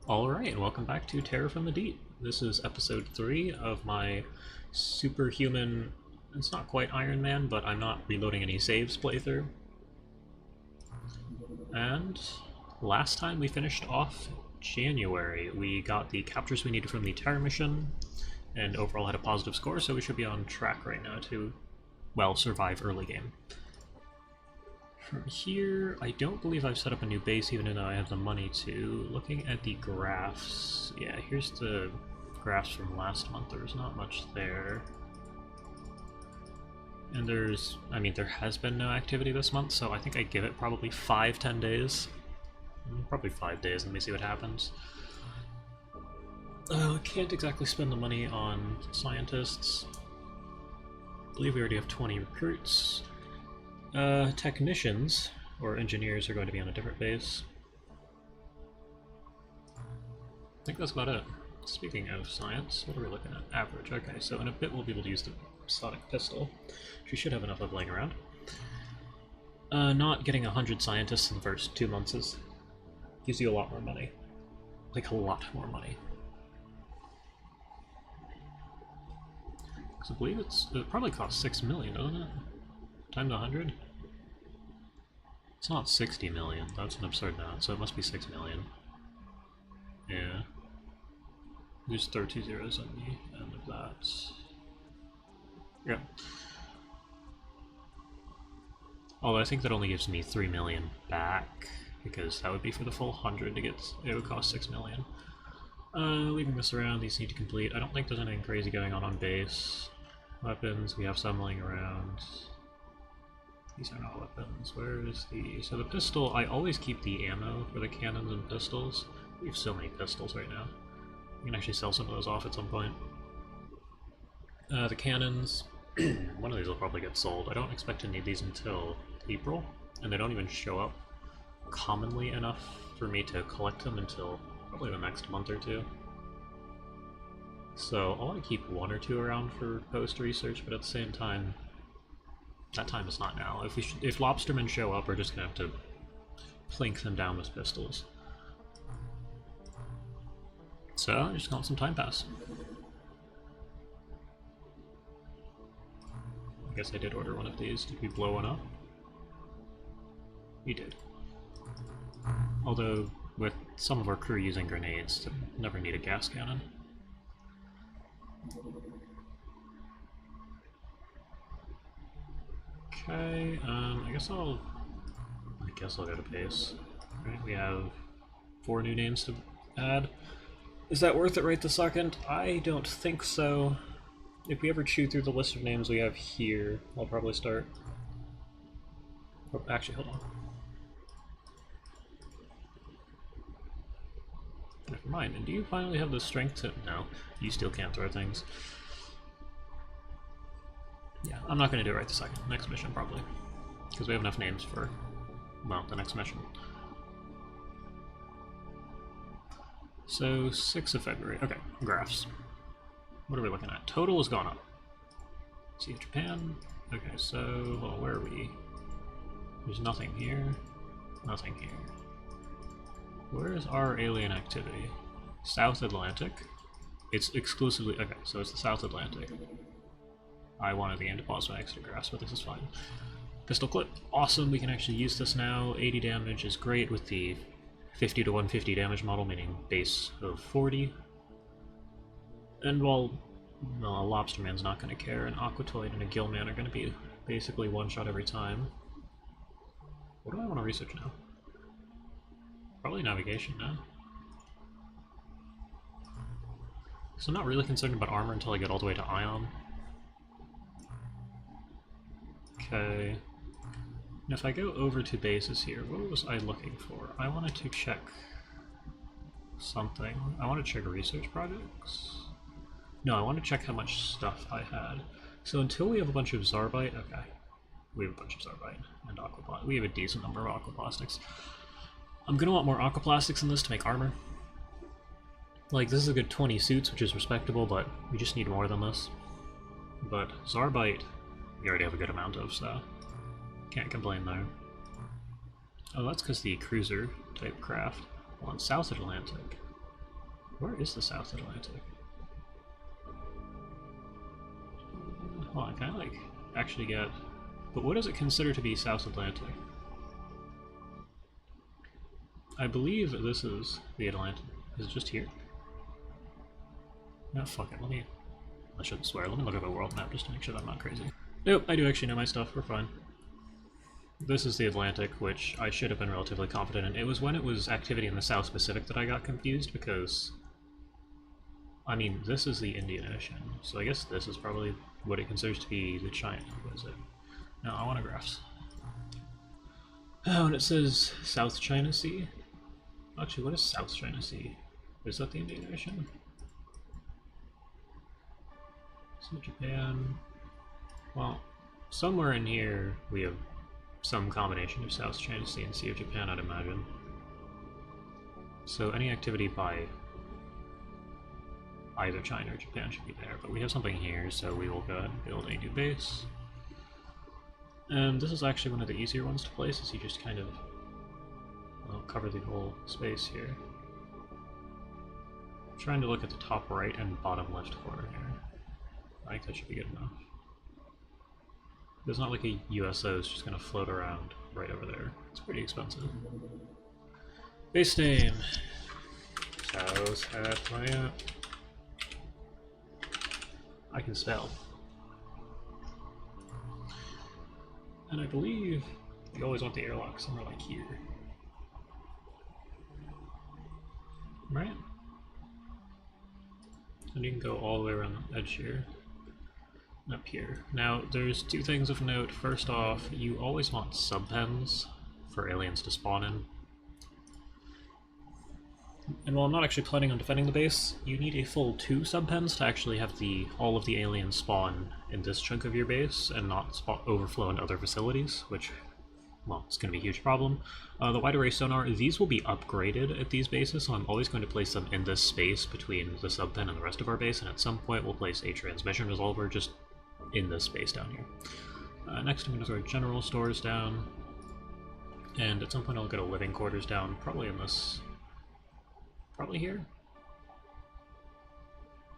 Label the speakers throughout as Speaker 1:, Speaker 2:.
Speaker 1: Alright, and welcome back to Terror from the Deep. This is episode 3 of my Superhuman, it's not quite Iron Man, but I'm not reloading any saves playthrough. And last time we finished off January. We got the captures we needed from the Terror mission, and overall had a positive score, so we should be on track right now to, well, survive early game. From here, I don't believe I've set up a new base even though I have the money to. Looking at the graphs, yeah, here's the graphs from last month. There's not much there. And there has been no activity this month, so I think I give it probably 5-10 days. Probably 5 days, and let me see what happens. Can't exactly spend the money on scientists. I believe we already have 20 recruits. Technicians, or engineers, are going to be on a different base. I think that's about it. Speaking of science, what are we looking at? Average. Okay, so in a bit we'll be able to use the sonic pistol, which we should have enough of laying around. Not getting 100 scientists in the first 2 months gives you a lot more money. Like, a lot more money. Because I believe it probably costs 6 million, doesn't it? Times 100? It's not 60 million, that's an absurd amount, so it must be 6 million. Yeah. There's 32 zeros on the end of that. Yeah. Although I think that only gives me 3 million back, because that would be for the full 100 to get, it would cost 6 million. Leaving this around, these need to complete. I don't think there's anything crazy going on base. Weapons, we have some laying around. These are not weapons. Where is the... So the pistol, I always keep the ammo for the cannons and pistols. We have so many pistols right now. We can actually sell some of those off at some point. The cannons, one of these will probably get sold. I don't expect to need these until April, and they don't even show up commonly enough for me to collect them until probably the next month or two. So I want to keep 1 or 2 around for post-research, but at the same time, that time is not now. If lobstermen show up, we're just gonna have to plink them down with pistols. So, I'm just gonna let some time pass. I guess I did order one of these. Did we blow one up? We did. Although, with some of our crew using grenades, never need a gas cannon. Okay, I guess I'll go to base. Right, we have 4 new names to add. Is that worth it right this second? I don't think so. If we ever chew through the list of names we have here, I'll probably start. Oh, actually, hold on. Never mind. And do you finally have the strength to... No, you still can't throw things. Yeah, I'm not going to do it right this second. Next mission, probably. Because we have enough names for, well, the next mission. So, 6th of February. Okay, graphs. What are we looking at? Total has gone up. Sea of Japan. Okay, so, well, where are we? There's nothing here. Nothing here. Where is our alien activity? South Atlantic. It's exclusively... Okay, so it's the South Atlantic. I wanted the game to pause my extra graphs, but this is fine. Pistol clip. Awesome, we can actually use this now. 80 damage is great with the 50 to 150 damage model, meaning base of 40. And while a Lobsterman's not going to care, an Aquatoid and a Gillman are going to be basically one-shot every time. What do I want to research now? Probably navigation now. So I'm not really concerned about armor until I get all the way to Ion. Okay. And if I go over to bases here, what was I looking for? I wanted to check something. I want to check research projects. No, I want to check how much stuff I had. So until we have a bunch of Zarbite, okay. We have a bunch of Zarbite and Aquaplastics. We have a decent number of Aquaplastics. I'm gonna want more Aquaplastics in this to make armor. Like, this is a good 20 suits, which is respectable, but we just need more than this. But Zarbite, we already have a good amount of, so can't complain there. Oh, that's because the cruiser type craft on South Atlantic. Where is the South Atlantic? Hold on, can I like actually get... But what is it considered to be South Atlantic? I believe this is the Atlantic. Is it just here? No, fuck it, let me... I shouldn't swear, let me look at the world map just to make sure that I'm not crazy. Nope, I do actually know my stuff, we're fine. This is the Atlantic, which I should have been relatively confident in. It was when it was activity in the South Pacific that I got confused, because... I mean, this is the Indian Ocean, so I guess this is probably what it considers to be the China, what is it? No, I want graphs. Oh, and it says South China Sea? Actually, what is South China Sea? Is that the Indian Ocean? So Japan... Well, somewhere in here we have some combination of South China Sea and Sea of Japan, I'd imagine. So any activity by either China or Japan should be there, but we have something here, so we will go ahead and build a new base. And this is actually one of the easier ones to place, as you just kind of cover the whole space here. I'm trying to look at the top right and bottom left corner here. I think that should be good enough. There's not like a USO is just going to float around right over there. It's pretty expensive. Base name. South Atlantic. I can spell. And I believe you always want the airlock somewhere like here. Right? And you can go all the way around the edge here. Up here. Now, there's two things of note. First off, you always want subpens for aliens to spawn in. And while I'm not actually planning on defending the base, you need a full 2 subpens to actually have all of the aliens spawn in this chunk of your base and not overflow into other facilities, which, well, it's going to be a huge problem. The wide array sonar, these will be upgraded at these bases, so I'm always going to place them in this space between the subpen and the rest of our base, and at some point we'll place a transmission resolver just in this space down here. Next I'm going to throw general stores down, and at some point I'll get a living quarters down, probably in this... probably here?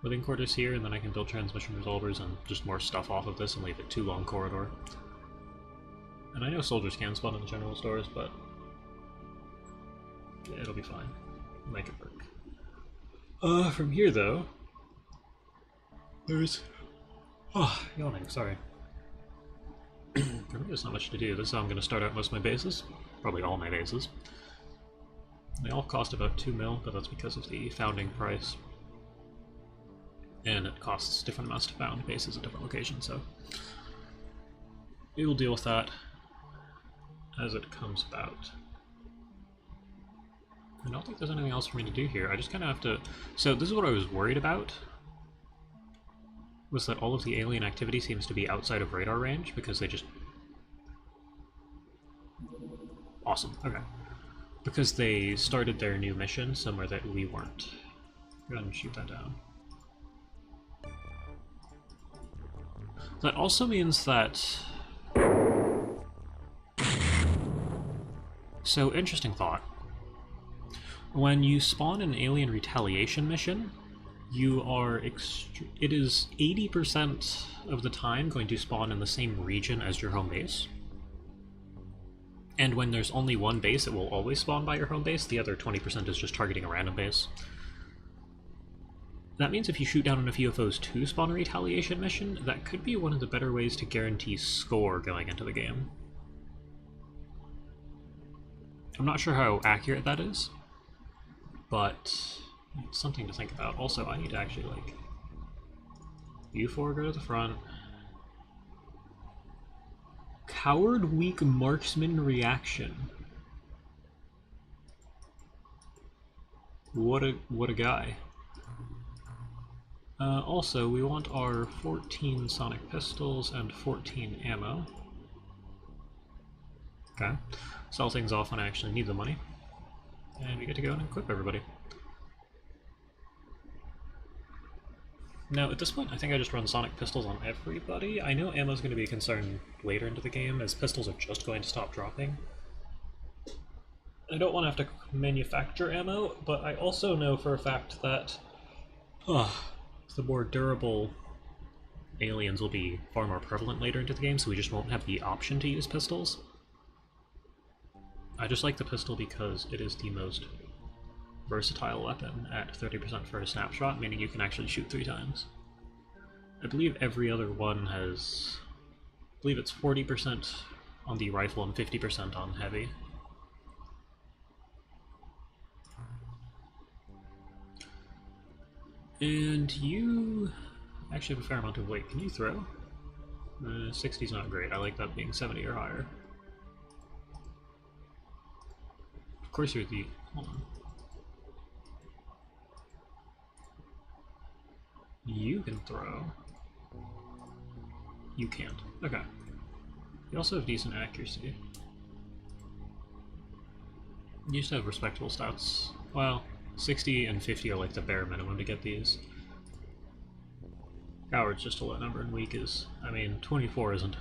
Speaker 1: Living quarters here, and then I can build transmission resolvers and just more stuff off of this and leave it too long corridor. And I know soldiers can spawn in the general stores, but yeah, it'll be fine. We'll make it work. From here though, there's... Oh, yawning, sorry. For me, there's not much to do. This is how I'm going to start out most of my bases. Probably all my bases. They all cost about 2 mil, but that's because of the founding price. And it costs different amounts to found bases at different locations, so we will deal with that as it comes about. I don't think there's anything else for me to do here. I just kind of have to... So this is what I was worried about, was that all of the alien activity seems to be outside of radar range, because they just... Awesome, okay. Because they started their new mission somewhere that we weren't. Go ahead and shoot that down. That also means that... So, interesting thought. When you spawn an alien retaliation mission, you are it is 80% of the time going to spawn in the same region as your home base. And when there's only one base, it will always spawn by your home base. The other 20% is just targeting a random base. That means if you shoot down enough UFOs to spawn a retaliation mission, that could be one of the better ways to guarantee score going into the game. I'm not sure how accurate that is, but it's something to think about. Also, I need to actually, like, U4 go to the front. Coward weak marksman reaction. What a guy. Also, we want our 14 sonic pistols and 14 ammo. Okay. Sell things off when I actually need the money. And we get to go and equip everybody. Now, at this point, I think I just run sonic pistols on everybody. I know ammo's going to be a concern later into the game, as pistols are just going to stop dropping. I don't want to have to manufacture ammo, but I also know for a fact that the more durable aliens will be far more prevalent later into the game, so we just won't have the option to use pistols. I just like the pistol because it is the most versatile weapon at 30% for a snapshot, meaning you can actually shoot 3 times. I believe every other one has... I believe it's 40% on the rifle and 50% on heavy. And you actually have a fair amount of weight. Can you throw? 60's not great. I like that being 70 or higher. Of course you're the... Hold on. You can throw. You can't. Okay. You also have decent accuracy. You used to have respectable stats. Well, 60 and 50 are like the bare minimum to get these. Coward's just a low number, and weak is... I mean, 24 isn't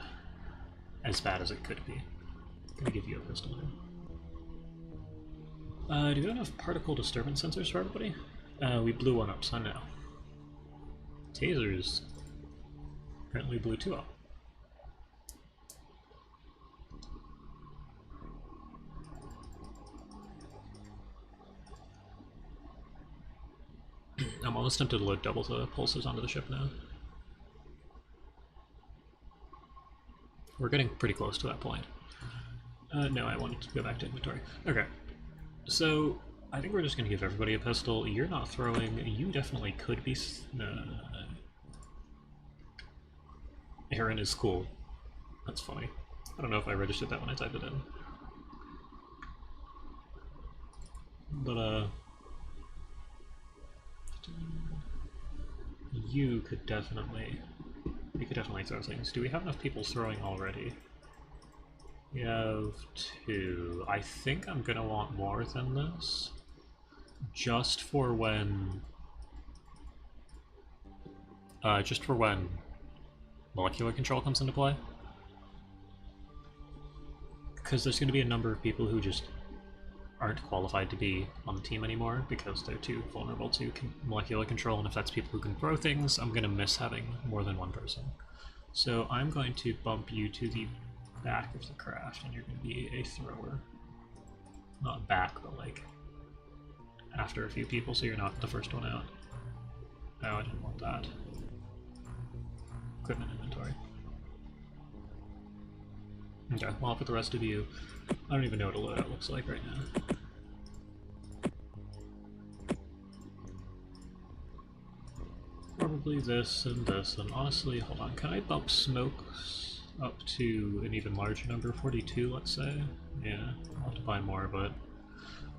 Speaker 1: as bad as it could be. I'm gonna give you a pistol here. Do we have enough particle disturbance sensors for everybody? We blew one up, so no. Tasers. Apparently blew 2 up. I'm almost tempted to load double the pulses onto the ship now. We're getting pretty close to that point. No, I wanted to go back to inventory. Okay, so I think we're just going to give everybody a pistol. You're not throwing. You definitely could be... Aaron is cool. That's funny. I don't know if I registered that when I typed it in. But, you could definitely throw things. Do we have enough people throwing already? We have 2. I think I'm gonna want more than this. Just for when molecular control comes into play. Because there's gonna be a number of people who just aren't qualified to be on the team anymore because they're too vulnerable to molecular control, and if that's people who can throw things, I'm going to miss having more than one person. So I'm going to bump you to the back of the craft, and you're going to be a thrower. Not back, but like after a few people, so you're not the first one out. No, I didn't want that. Equipment inventory. Okay, well, I'll put the rest of you... I don't even know what a loadout looks like right now. Probably this, and honestly, hold on, can I bump smokes up to an even larger number, 42, let's say? Yeah, I'll have to buy more, but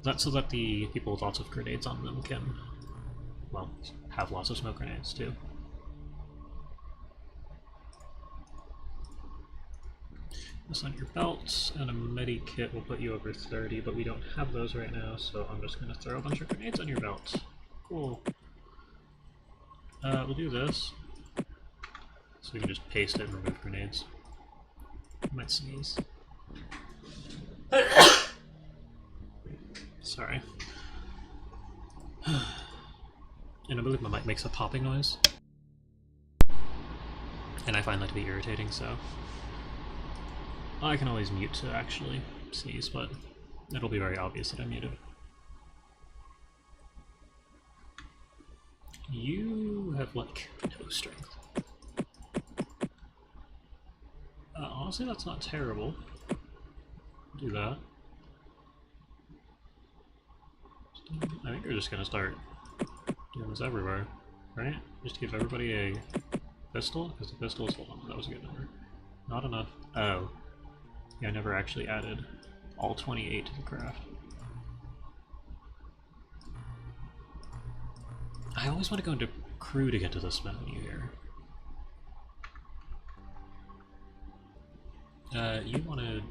Speaker 1: that's so that the people with lots of grenades on them can, well, have lots of smoke grenades, too. This on your belt, and a medi kit will put you over 30, but we don't have those right now, so I'm just going to throw a bunch of grenades on your belt. Cool. We'll do this, so we can just paste it and remove grenades. I might sneeze. Sorry. And I believe my mic makes a popping noise. And I find that to be irritating, so... I can always mute to actually sneeze, but it'll be very obvious that I'm muted. You have, like, no strength. Honestly, that's not terrible. Do that. I think we're just gonna start doing this everywhere, right? Just give everybody a pistol, because the pistol is... Hold on, that was a good number. Not enough. Oh. Yeah, I never actually added all 28 to the craft. I always want to go into crew to get to this menu here. You want to...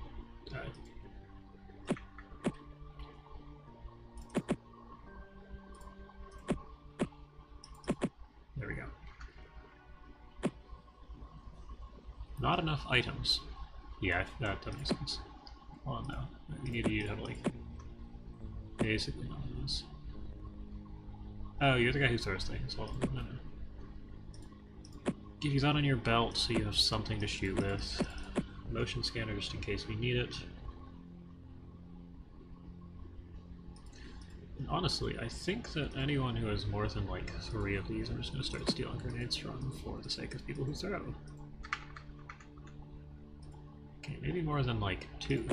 Speaker 1: There we go. Not enough items. Yeah, that makes sense. Hold on now. We need you to have, like, basically none of this. Oh, you're the guy who throws things. Well, no. Give you that on your belt so you have something to shoot with. Motion scanner just in case we need it. And honestly, I think that anyone who has more than like 3 of these, I'm just going to start stealing grenades from for the sake of people who throw. Okay, maybe more than like 2.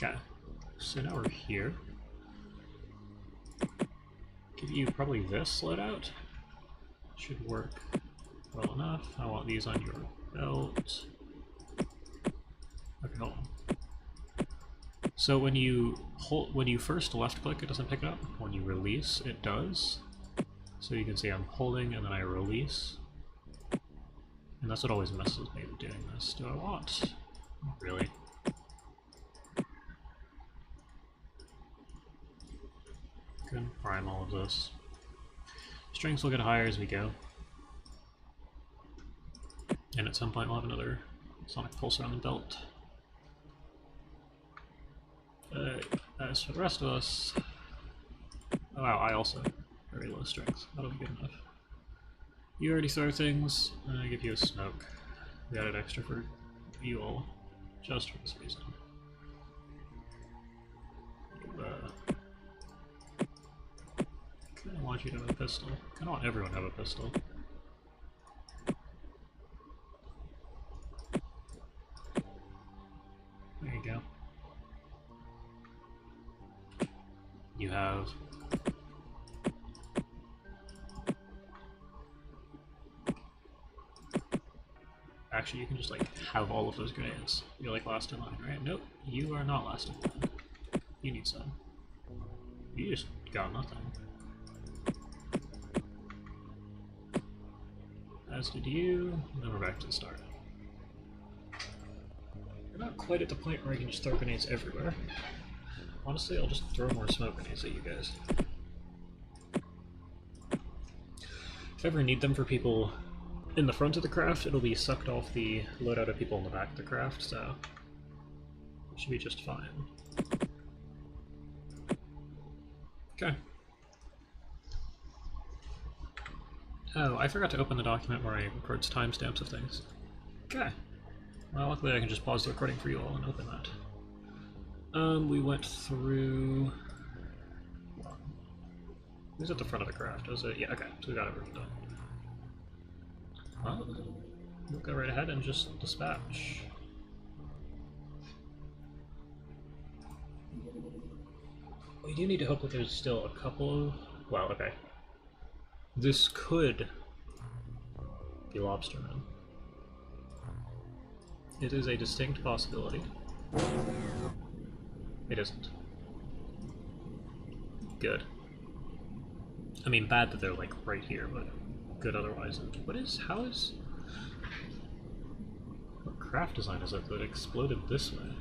Speaker 1: Okay, so now we're here. Give you probably this loadout. Should work well enough. I want these on your belt. Okay, hold on. So when you first left click, it doesn't pick it up. When you release, it does. So you can see I'm holding and then I release. And that's what always messes me with doing this. Do I want? Not really. Good. Prime all of this. Strengths will get higher as we go. And at some point we'll have another sonic pulsar on the belt. As for the rest of us... Oh, wow, I also very low strength. That'll be good enough. You already throw things, and I give you a smoke. We added extra for you all, just for this reason. I want you to have a pistol. I don't want everyone to have a pistol. There you go. You have... Actually, you can just, like, have all of those grenades. You're, like, last in line, right? Nope, you are not last in line. You need some. You just got nothing. As did you, and then we're back to the start. We're not quite at the point where I can just throw grenades everywhere. Honestly, I'll just throw more smoke grenades at you guys. If I ever need them for people in the front of the craft, it'll be sucked off the loadout of people in the back of the craft, so it should be just fine. Okay. Oh, I forgot to open the document where I records timestamps of things. Okay. Well, luckily I can just pause the recording for you all and open that. We went through... Who's at the front of the craft? Was it? Yeah, okay, so we got everything done. Well, we'll go right ahead and just dispatch. We do need to hope that there's still a couple of... Well, okay. This could be Lobsterman. It is a distinct possibility. It isn't. Good. I mean, bad that they're, like, right here, but good otherwise. What is... how is... What craft design is it that exploded this way?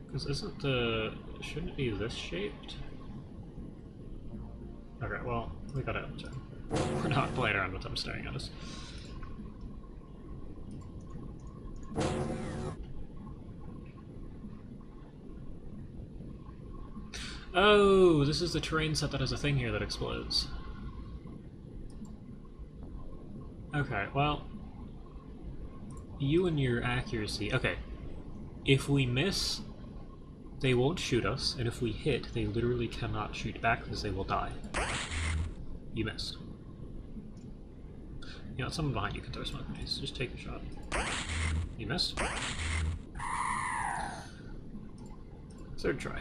Speaker 1: Because isn't the... shouldn't it be this shaped? Okay, well, we gotta have a turn. We're not playing around with them staring at us. Oh, this is the terrain set that has a thing here that explodes. Okay, well... You and your accuracy... Okay. If we miss, they won't shoot us, and if we hit, they literally cannot shoot back because they will die. You missed. You know, someone behind you can throw smoke grenades. Just take a shot. You missed. Third try.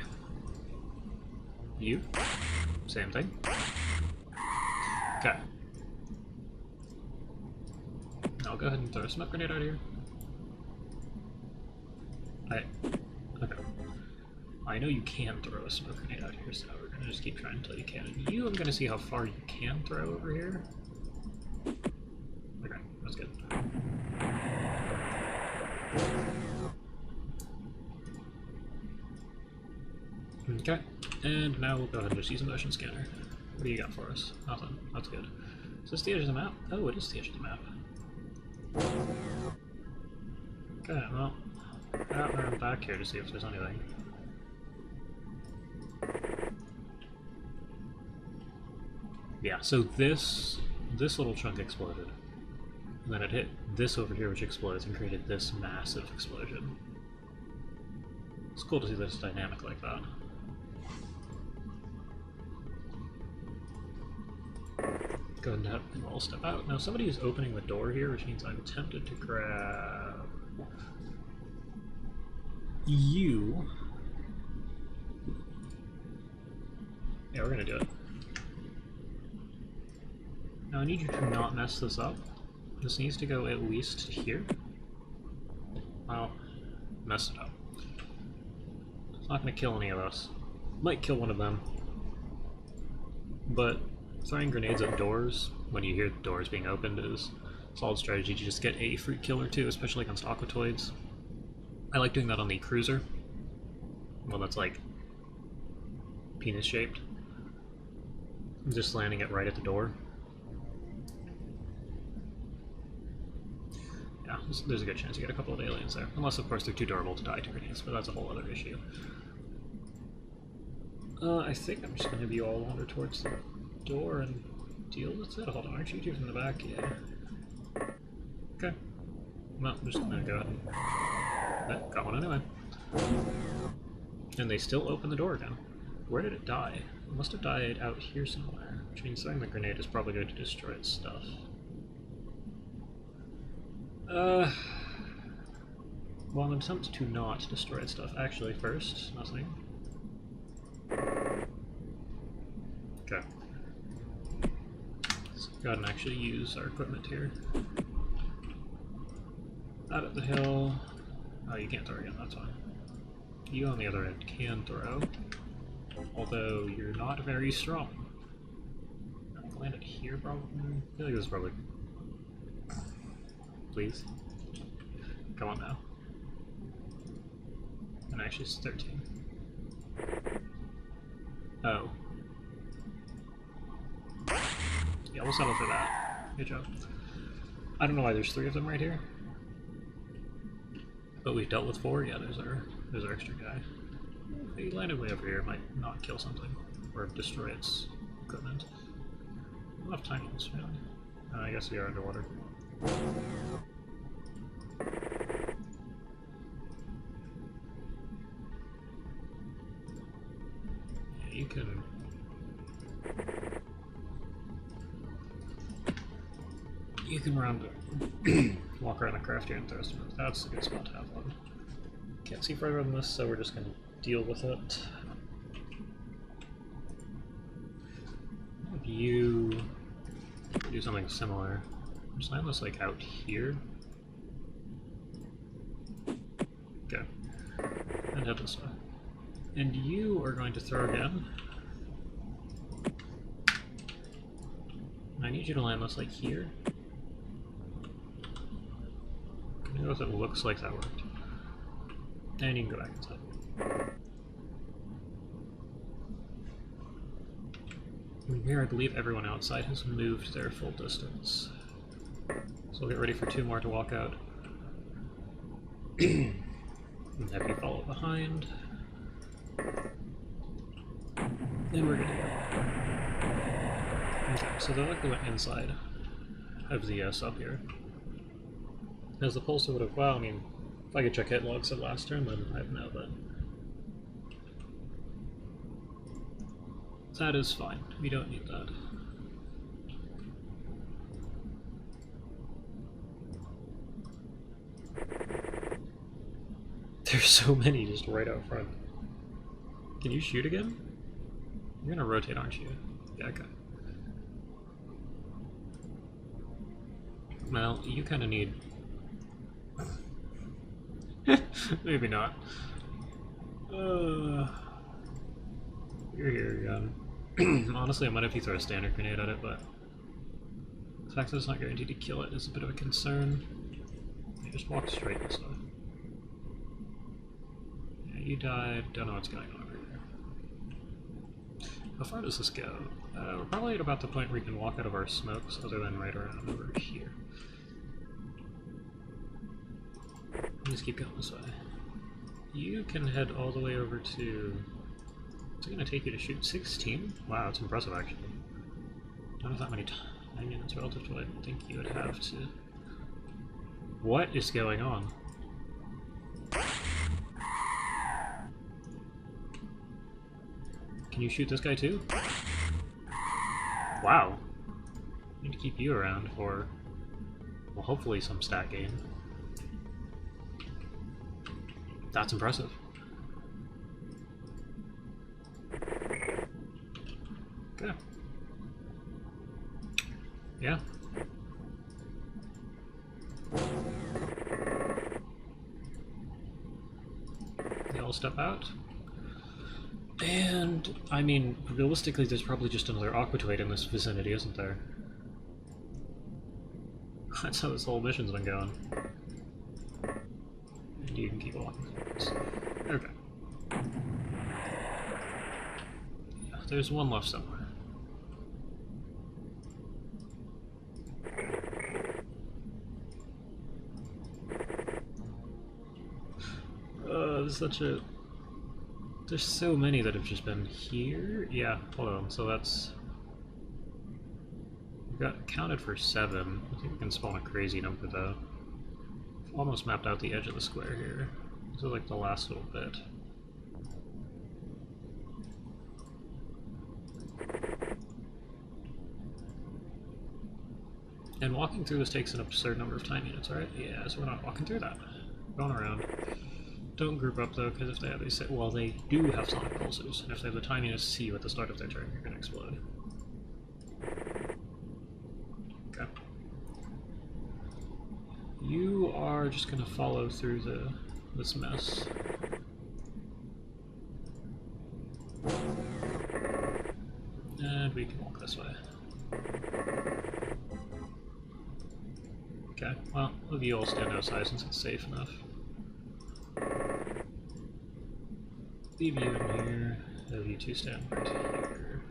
Speaker 1: You. Same thing. Okay. I'll go ahead and throw a smoke grenade out here. Okay. I know you can throw a smoke grenade out here, so we're gonna just keep trying until you can. And you, I'm gonna see how far you can throw over here. Okay, that's good. Okay, and now we'll go ahead and just use a motion scanner. What do you got for us? Nothing. That's good. Is this the edge of the map? Oh, it is the edge of the map. Okay, well, I'm gonna run back here to see if there's anything. Yeah, so this little chunk exploded. And then it hit this over here, which explodes, and created this massive explosion. It's cool to see this dynamic like that. Go ahead and have them all step out. Now somebody is opening the door here, which means I'm tempted to grab you. Yeah, we're gonna do it. Now I need you to not mess this up. This needs to go at least to here. Well, messed it up. It's not gonna kill any of us. Might kill one of them. But throwing grenades at doors when you hear the doors being opened is a solid strategy to just get a fruit kill or two, especially against aquatoids. I like doing that on the cruiser. Well, that's like penis shaped. Just landing it right at the door. Yeah, there's a good chance you get a couple of aliens there. Unless, of course, they're too durable to die to grenades, but that's a whole other issue. I think I'm just going to have you all wander towards the door and deal with it. Hold on, aren't you two from the back? Yeah. Okay. Well, I'm just going to go ahead and... got one anyway. And they still open the door again. Where did it die? It must have died out here somewhere, which means throwing the grenade is probably going to destroy its stuff. Well, an attempt to not destroy its stuff. Actually, first, nothing. Okay. Let's go ahead and actually use our equipment here. Out at the hill. Oh, you can't throw again, that's fine. You, on the other end, can throw. Although, you're not very strong. I'll land it here, probably. I feel like this is probably... Please. Come on now. And actually it's 13. Oh. Yeah, we'll settle for that. Good job. I don't know why there's 3 of them right here. But we've dealt with 4. Yeah, there's our extra guy. If he landed way over here, it might not kill something. Or destroy its equipment. We'll have tiny ones, man. I guess we are underwater. Yeah, you can round it. Walk around the craft here and throw some. That's a good spot to have one. Can't see further than this, so we're just gonna deal with it. If you do something similar, just land this like out here. Okay. And head this way. And you are going to throw again. I need you to land this like here. I know if it looks like that worked. And you can go back inside. And here I believe everyone outside has moved their full distance. So we'll get ready for 2 more to walk out. And have you follow behind. And we're gonna go. Okay, so they likely went inside of the sub here. As the pulsar would have, well, I mean, if I could check hit logs at last turn, then I'd know, but that is fine. We don't need that. There's so many just right out front. Can you shoot again? You're gonna rotate, aren't you? Yeah, okay. Well, you kind of need... Maybe not. You're here again. Honestly, I might have you throw a standard grenade at it, but the fact that it's not guaranteed to kill it is a bit of a concern. You just walk straight this way. Yeah, you died. Don't know what's going on over here. How far does this go? We're probably at about the point where we can walk out of our smokes, other than right around over here. Just keep going this way. You can head all the way over to... What's it going to take you to shoot? 16? Wow, that's impressive actually. Don't have that many time units relative to what I think you would have to... What is going on? Can you shoot this guy too? Wow. I need to keep you around for, well, hopefully some stat gain. That's impressive. Okay. Yeah. They all step out. And, I mean, realistically, there's probably just another Aquatoid in this vicinity, isn't there? That's how this whole mission's been going. And you can keep walking. Okay. Yeah, there's one left somewhere. There's such a... There's so many that have just been here. Yeah, hold on. So that's... We've got counted for 7. I think we can spawn a crazy number though. Almost mapped out the edge of the square here. This is like the last little bit. And walking through this takes an absurd number of time units, right? Yeah, so we're not walking through that. Going around. Don't group up though, because if they have these, well, they do have sonic pulses, and if they have the time units to see you at the start of their turn, you're gonna explode. Okay. You are just gonna follow through this mess. And we can walk this way. Okay, well, we'll you all stand outside since it's safe enough. Leave you in here, have you two stand right here.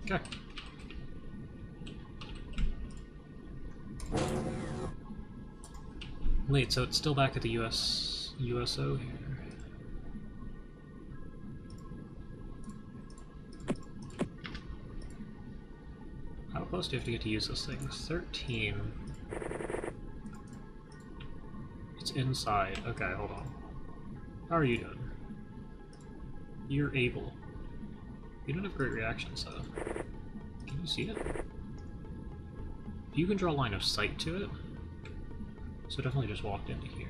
Speaker 1: Okay. Wait, so it's still back at the USO here. How close do you have to get to use this thing? 13. It's inside. Okay, hold on. How are you doing? You're able. You don't have great reactions though. Can you see it? You can draw a line of sight to it. So definitely just walked into here.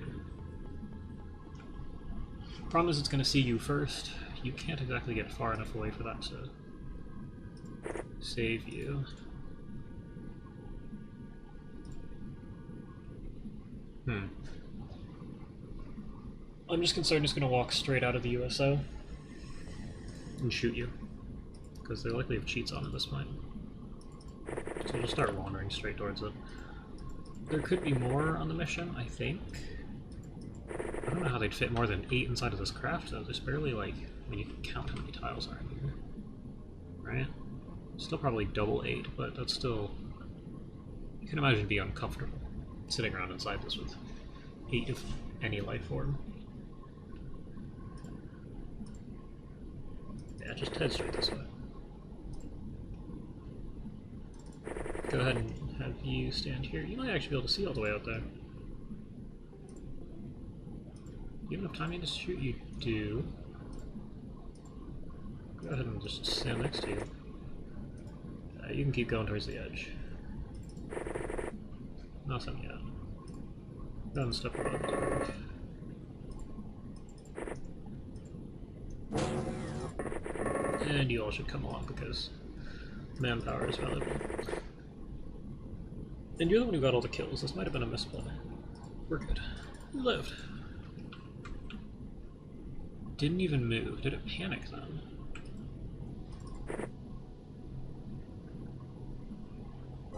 Speaker 1: Problem is it's going to see you first. You can't exactly get far enough away for that to save you. I'm just concerned it's going to walk straight out of the USO and shoot you, because they likely have cheats on at this point. So we'll just start wandering straight towards it. There could be more on the mission, I think. I don't know how they'd fit more than 8 inside of this craft, though. There's barely, like, I mean, you can count how many tiles are in here. Right? Still probably double 8, but that's still... You can imagine being uncomfortable sitting around inside this with 8 of any life form. Yeah, just head straight this way. Go ahead and have you stand here. You might actually be able to see all the way out there. You have enough time to shoot? You do. Go ahead and just stand next to you. You can keep going towards the edge. Nothing yet. Go ahead and step above the roof. And you all should come along because manpower is valuable. And you're the one who got all the kills. This might have been a misplay. We're good. We lived. Didn't even move. Did it panic then?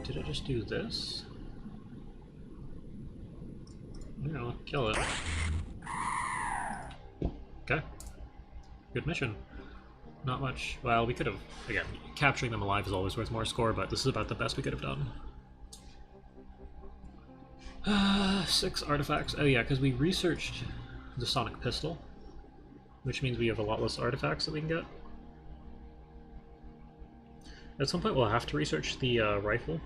Speaker 1: Did it just do this? No, kill it. Okay. Good mission. Not much. Well, we could have... Again, capturing them alive is always worth more score, but this is about the best we could have done. 6 artifacts. Oh yeah, because we researched the sonic pistol, which means we have a lot less artifacts that we can get. At some point we'll have to research the rifle,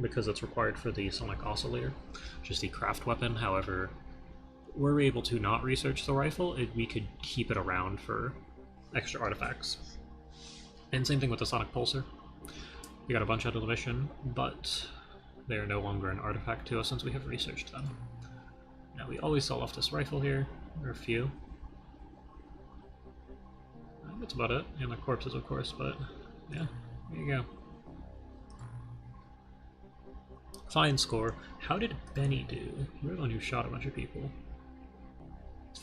Speaker 1: because it's required for the sonic oscillator, which is the craft weapon. However, were we able to not research the rifle, we could keep it around for extra artifacts. And same thing with the sonic pulsar. We got a bunch out of the mission, but they are no longer an artifact to us since we have researched them. Now we always sell off this rifle here, or a few. I think that's about it, and the corpses of course, but yeah, there you go. Fine score. How did Benny do? You're the one who shot a bunch of people.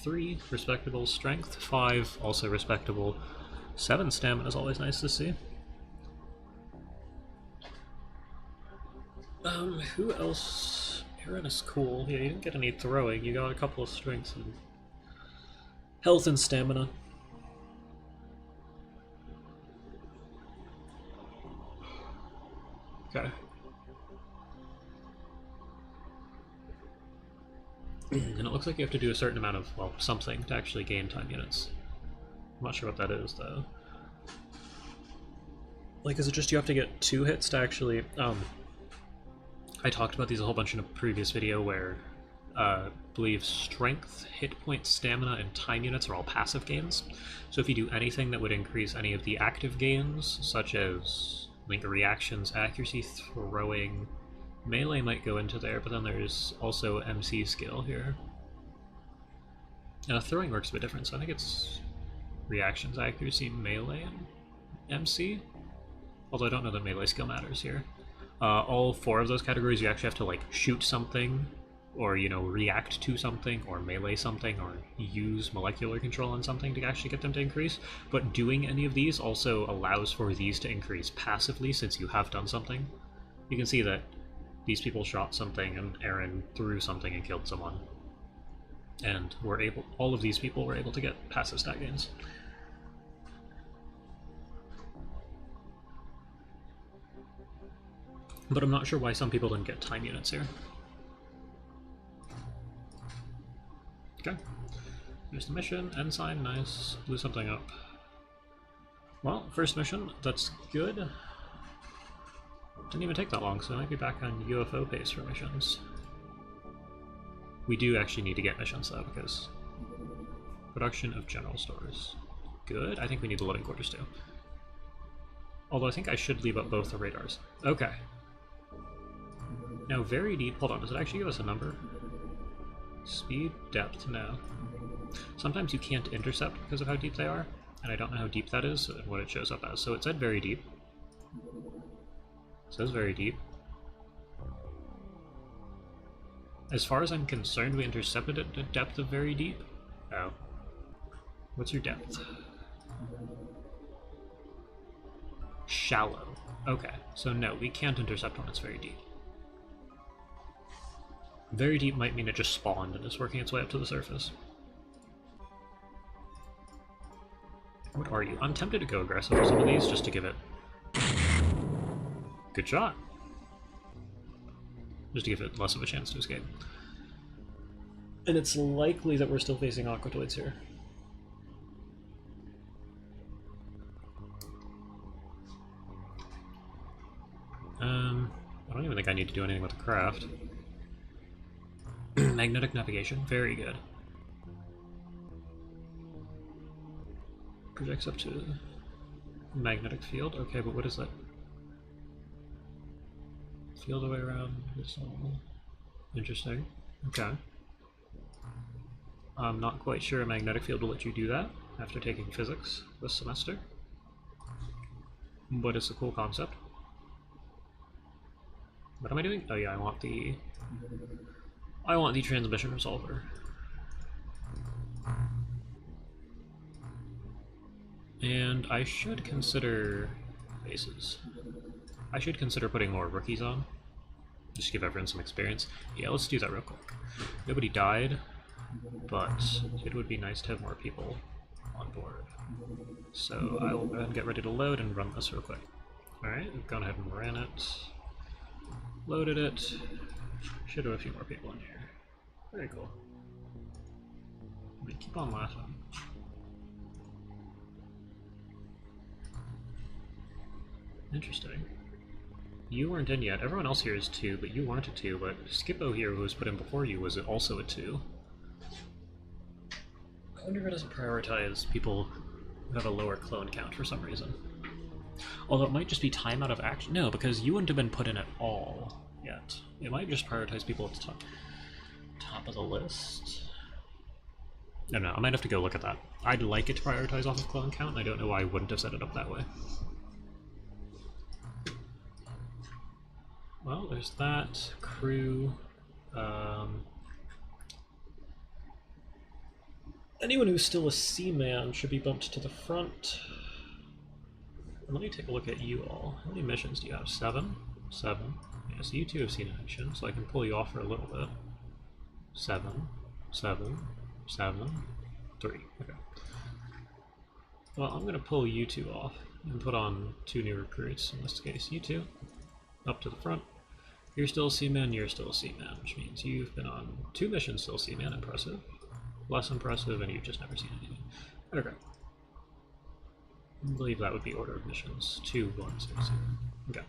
Speaker 1: 3, respectable. Strength, 5, also respectable. 7 stamina is always nice to see. Who else? Aaron is cool. Yeah, you didn't get any throwing. You got a couple of strengths and health and stamina. Okay. And it looks like you have to do a certain amount of, well, something to actually gain time units. I'm not sure what that is, though. Like, is it just you have to get 2 hits to actually, I talked about these a whole bunch in a previous video where, I believe strength, hit point, stamina, and time units are all passive gains. So if you do anything that would increase any of the active gains, such as, like, reactions, accuracy, throwing, melee might go into there, but then there's also MC skill here. Throwing works a bit different, so I think it's reactions, accuracy, melee, and MC. Although I don't know that melee skill matters here. All 4 of those categories you actually have to, like, shoot something, or, you know, react to something, or melee something, or use molecular control on something to actually get them to increase. But doing any of these also allows for these to increase passively since you have done something. You can see that these people shot something and Aaron threw something and killed someone. And all of these people were able to get passive stat gains. But I'm not sure why some people didn't get time units here. Okay. Here's the mission. Ensign, nice. Blew something up. Well, first mission, that's good. Didn't even take that long, so I might be back on UFO pace for missions. We do actually need to get missions though, because production of general stores. Good. I think we need the living quarters too. Although I think I should leave up both the radars. Okay. Now very deep. Hold on, does it actually give us a number? Speed, depth, no. Sometimes you can't intercept because of how deep they are, and I don't know how deep that is and what it shows up as. So it said very deep. It says very deep. As far as I'm concerned, we intercepted at a depth of very deep. Oh. What's your depth? Shallow. Okay, so no, we can't intercept when it's very deep. Very deep might mean it just spawned and is working its way up to the surface. What are you? I'm tempted to go aggressive for some of these just to give it... Good shot. Just to give it less of a chance to escape. And it's likely that we're still facing aquatoids here. I don't even think I need to do anything with the craft. Magnetic navigation, very good. Projects up to magnetic field. Okay, but what is that? Field away around. Interesting. Okay. I'm not quite sure a magnetic field will let you do that after taking physics this semester. But it's a cool concept. What am I doing? Oh yeah, I want the transmission resolver. And I should consider bases. I should consider putting more rookies on. Just to give everyone some experience. Yeah, let's do that real quick. Nobody died, but it would be nice to have more people on board. So I will go ahead and get ready to load and run this real quick. Alright, we've gone ahead and ran it. Loaded it. Should have a few more people in here. Very cool. I mean, keep on laughing. Interesting. You weren't in yet. Everyone else here is 2, but you weren't a 2, but Skippo here, who was put in before you, was also a 2. I wonder if it doesn't prioritize people who have a lower clone count for some reason. Although it might just be time out of action. No, because you wouldn't have been put in at all yet. It might just prioritize people at the top of the list. I don't know, I might have to go look at that. I'd like it to prioritize off of clone count, and I don't know why I wouldn't have set it up that way. Well, there's that. Crew. Anyone who's still a C-man should be bumped to the front. And let me take a look at you all. How many missions do you have? 7? 7. Yeah, so you 2 have seen action, so I can pull you off for a little bit. 7. 7. 7. 3. Okay. Well, I'm going to pull you 2 off and put on 2 new recruits. In this case, you 2 up to the front. You're still a C-man, you're still a C-man, which means you've been on 2 missions still C-man. Impressive. Less impressive, and you've just never seen anything. Okay. I believe that would be order of missions. 2, 1, 6, 0. Okay.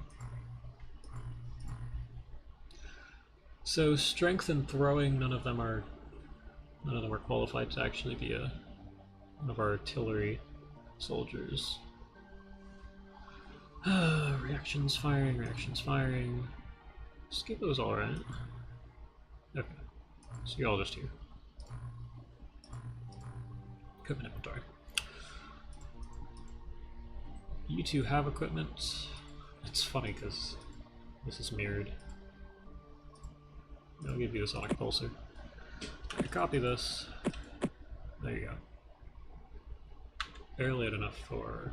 Speaker 1: So strength and throwing, none of them are qualified to actually be one of our artillery soldiers. Reactions firing, reactions firing. Skippo's alright. Okay. So you're all just here. Equipment inventory. You 2 have equipment. It's funny because this is mirrored. I'll give you a sonic pulsar. Copy this. There you go. Barely had enough for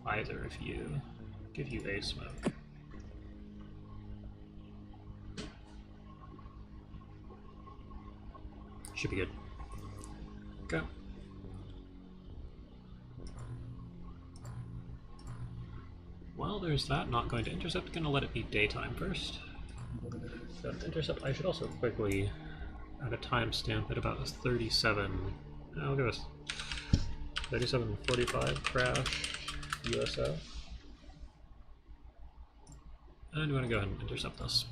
Speaker 1: either of you. Give you a smoke. Should be good. Okay. Well, there's that. Not going to intercept. Gonna let it be daytime first. So intercept. I should also quickly add a timestamp at about 37. I'll give us 37:45 crash USO. And I'm going to go ahead and intercept this.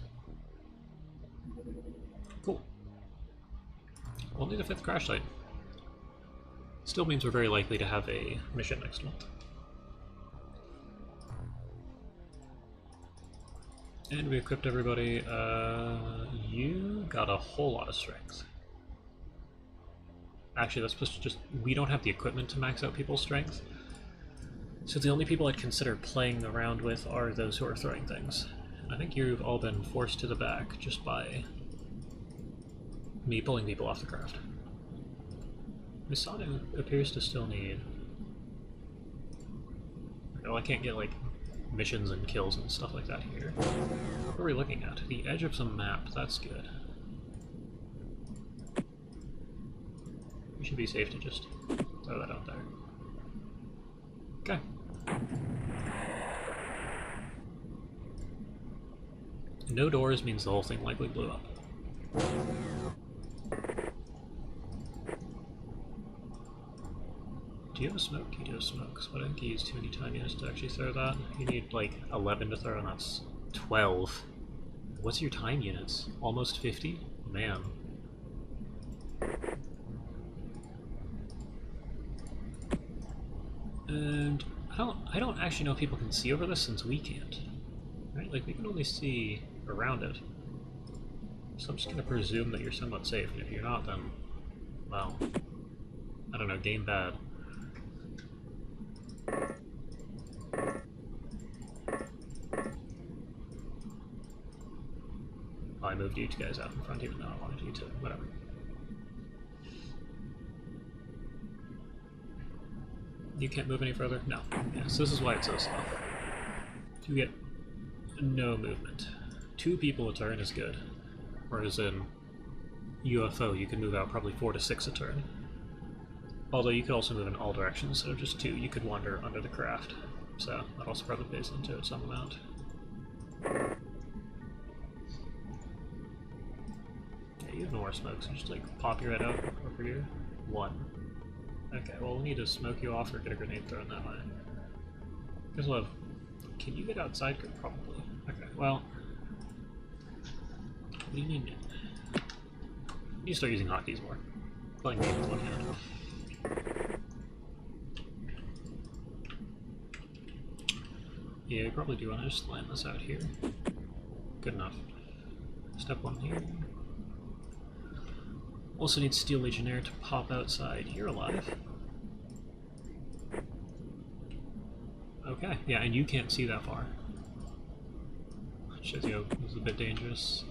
Speaker 1: Cool. Only the 5th crash site. Still means we're very likely to have a mission next month. And we equipped everybody. You got a whole lot of strength. Actually, that's supposed to just... We don't have the equipment to max out people's strength. So the only people I'd consider playing around with are those who are throwing things. I think you've all been forced to the back just by me pulling people off the craft. Misano appears to still need... Well, I can't get, like, missions and kills and stuff like that here. What are we looking at? The edge of some map, that's good. We should be safe to just throw that out there. Okay. No doors means the whole thing likely blew up. Do you have a smoke? You do have smoke, so I don't think you use too many time units to actually throw that. You need like 11 to throw, and that's 12. What's your time units? Almost 50? Man. And I don't actually know if people can see over this since we can't. Right? Like we can only see around it. So I'm just gonna presume that you're somewhat safe, and if you're not, then well, I don't know, game bad. I moved you 2 guys out in front even though I wanted you to, whatever. You can't move any further? No. Yeah, so this is why it's so slow. You get no movement. 2 people a turn is good. Whereas in UFO you can move out probably 4 to 6 a turn. Although you could also move in all directions, so just 2. You could wander under the craft. So that also probably pays into it some amount. you have no more smoke, so just like pop your head out over here. 1. Okay, well we'll need to smoke you off or get a grenade thrown that way. Guess we'll have... Can you get outside? Probably. Okay, well... What do you need? You start using hotkeys more. Playing games with one hand. Yeah, you probably do want to just land this out here. Good enough. Step 1 here. Also need Steel Legionnaire to pop outside. You're alive. Okay, yeah, and you can't see that far. Shows you this is a bit dangerous.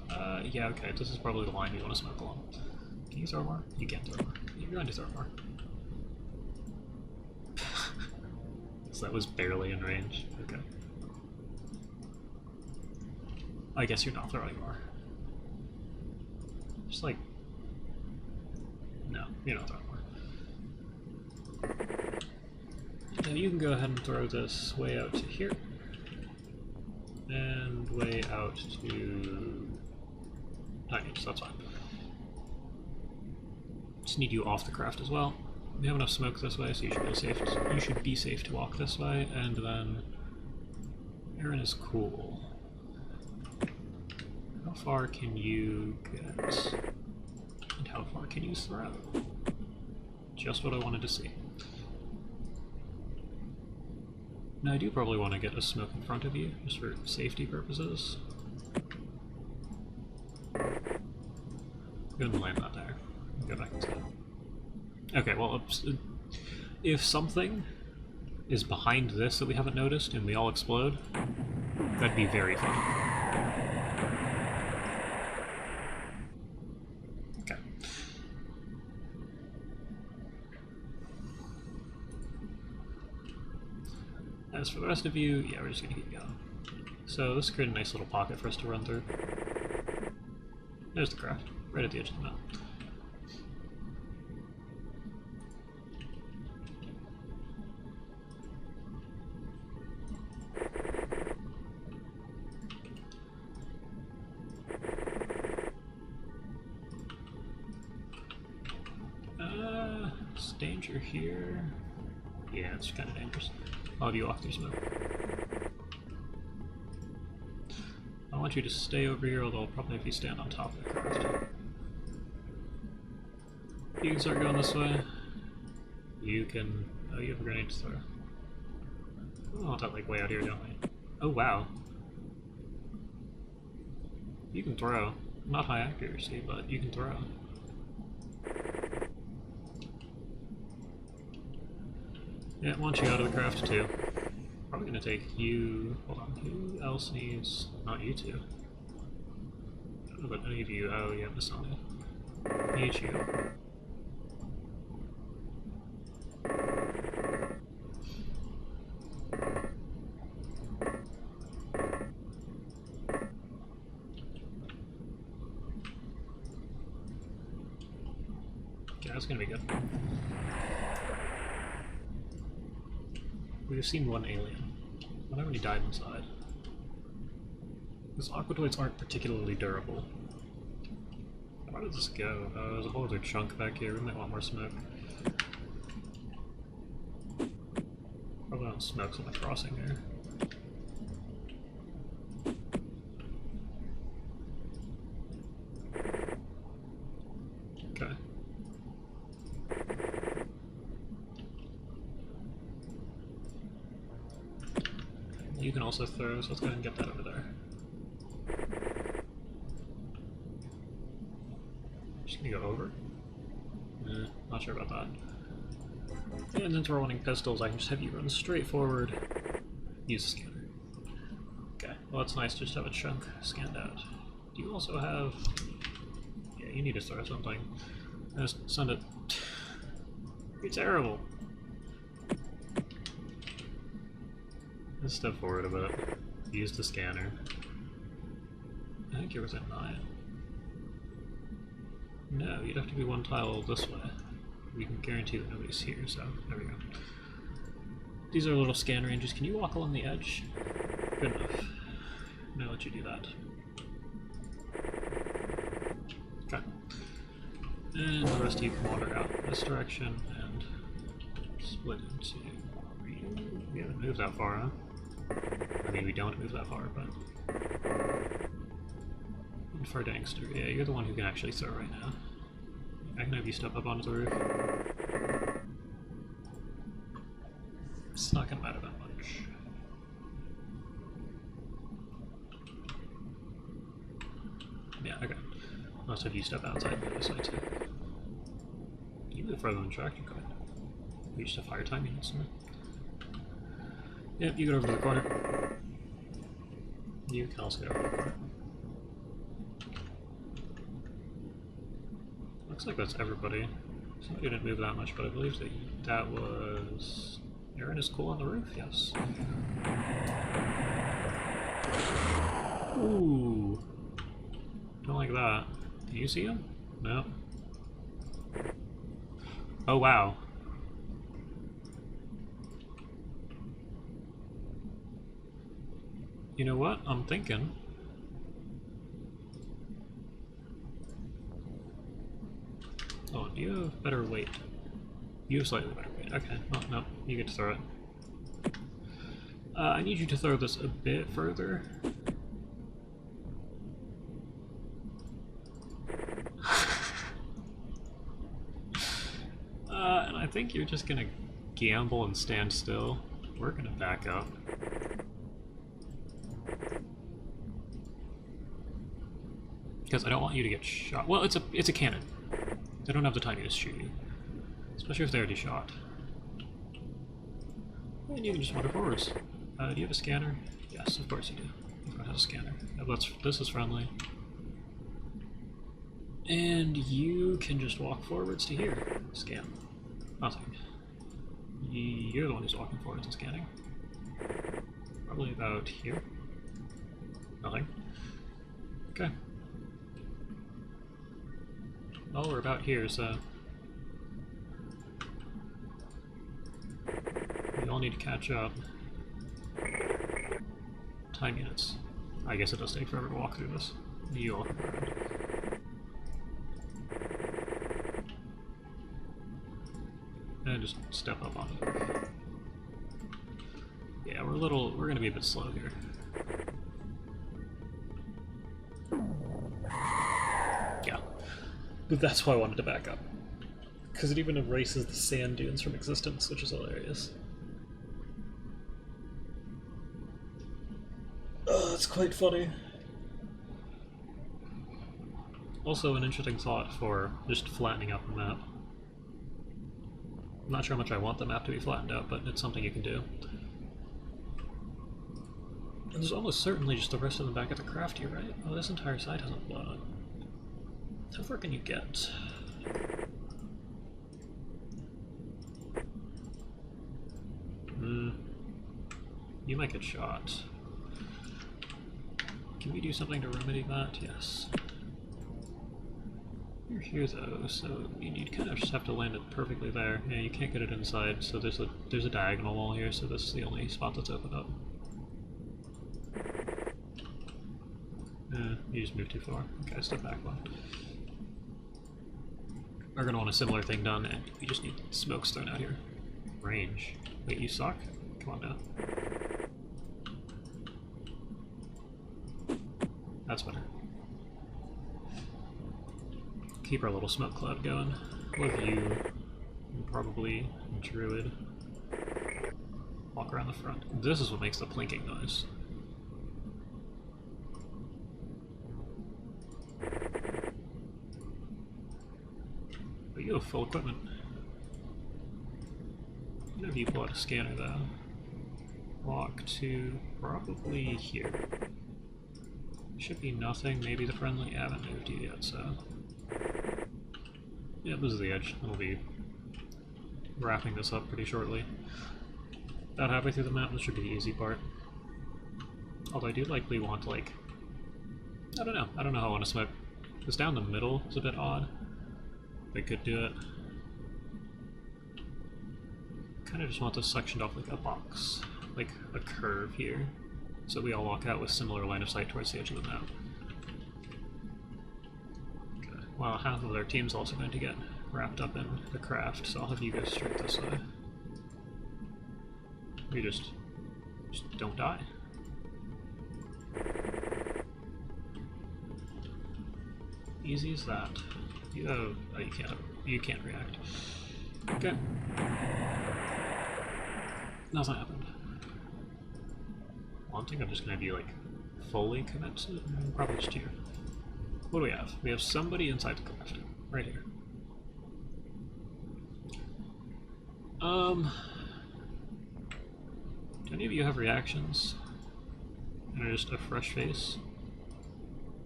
Speaker 1: Yeah, okay, this is probably the line you want to smoke along. Can you throw more? You can't throw more. You're going to throw more. So that was barely in range. Okay. I guess you're not throwing more. Just like... No, you're not throwing more. Now you can go ahead and throw this way out to here. And way out to... 9 inches, that's fine. Just need you off the craft as well. We have enough smoke this way, so you should be safe to walk this way, and then Aaron is cool. How far can you get? And how far can you throw? Just what I wanted to see. Now I do probably want to get a smoke in front of you, just for safety purposes. Go ahead and land that there. Go back inside. Okay, well, if something is behind this that we haven't noticed and we all explode, that'd be very funny. Okay. As for the rest of you, yeah, we're just gonna keep going. So this created a nice little pocket for us to run through. There's the craft, right at the edge of the map. Danger here. Yeah, it's kind of dangerous. I'll have you walk through smoke. I want you to stay over here, although I'll probably have you stand on top of the craft. You can start going this way. You can... Oh, you have a grenade to throw. I want that like way out here, don't we? Oh, wow. You can throw. Not high accuracy, but you can throw. Yeah, I want you out of the craft too. Probably gonna take you... Hold on, who else needs... Not you two. I don't know about any of you. Oh yeah, this one. Need you. Okay, that's gonna be good. We've seen one alien. Not when he died inside. These aquatoids aren't particularly durable. Where did this go? There's a whole other chunk back here. We might want more smoke. Probably not smokes on the crossing here. Okay. You can also throw, so let's go ahead and get that over there. Just gonna go over? Not sure about that. And then for running pistols, I can just have you run straight forward, use the scanner. Okay, well it's nice to just have a chunk scanned out. Do you also have... Yeah, you need to throw something. Just send it... You're terrible! Let's step forward a bit. Use the scanner. I think you're within 9. No, you'd have to be one tile this way. We can guarantee that nobody's here, so there we go. These are little scan ranges. Can you walk along the edge? Good enough. I'm gonna let you do that. Okay. And the rest of you can wander out this direction and split into... We haven't moved that far, huh? I mean, we don't move that far, but... And for Dangster, yeah, you're the one who can actually throw right now. I can have you step up onto the roof. It's not gonna matter that much. Yeah, okay. Let's have you step outside the other side too. You move further than track, you could. We just have fire time units, right? Yep, you get over to the corner. You can also get over to the corner. Looks like that's everybody. Somebody didn't move that much, but I believe that was... Aaron is cool on the roof? Yes. Ooh. Don't like that. Do you see him? No. Oh, wow. You know what? I'm thinking... Oh, do you have better weight? You have slightly better weight. Okay. Oh, no. You get to throw it. I need you to throw this a bit further. And I think you're just gonna gamble and stand still. We're gonna back up. Because I don't want you to get shot. Well, it's a cannon. They don't have the time to shoot you. Especially if they already shot. And you can just wander forwards. Do you have a scanner? Yes, of course you do. Everyone has a scanner. This is friendly. And you can just walk forwards to here. Scan. Nothing. You're the one who's walking forwards and scanning. Probably about here. Nothing. Okay. Well, we're about here, so... we all need to catch up. Time units. I guess it does take forever to walk through this. You all can around. And just step up onto the roof. Yeah, we're gonna be a bit slow here. Yeah. But that's why I wanted to back up. Because it even erases the sand dunes from existence, which is hilarious. Oh, that's quite funny. Also an interesting thought for just flattening out the map. I'm not sure how much I want the map to be flattened out, but it's something you can do. And there's almost certainly just the rest of them back at the craft here, right? Oh, this entire side hasn't blown up. How far can you get? You might get shot. Can we do something to remedy that? Yes. You're here though, so you kind of just have to land it perfectly there. Yeah, you can't get it inside, so there's a diagonal wall here, so this is the only spot that's opened up. You just moved too far. Okay, step back one. We're gonna want a similar thing done, and we just need smokes thrown out here. Range. Wait, you suck? Come on now. That's better. Keep our little smoke cloud going. Love you. And probably Druid. Walk around the front. This is what makes the plinking noise. But you have full equipment. Whenever you pull out a scanner though, walk to probably here. Should be nothing, maybe the friendly, I haven't moved you yet, so... Yeah, this is the edge. We'll be wrapping this up pretty shortly. About halfway through the map, this should be the easy part. Although I do likely want to, like... I don't know how I want to smoke. This down the middle is a bit odd. I could do it. Kind of just want this sectioned off like a box. Like a curve here. So we all walk out with similar line of sight towards the edge of the map. Okay. Well, half of their team's also going to get wrapped up in the craft, so I'll have you go straight this way. You just don't die. Easy as that. You have, oh, you can't react. Okay. Nothing happened. Well, I think I'm just gonna have you like fully commit to it. Probably just you. What do we have? We have somebody inside the craft. Right here. Do any of you have reactions? And are just a fresh face?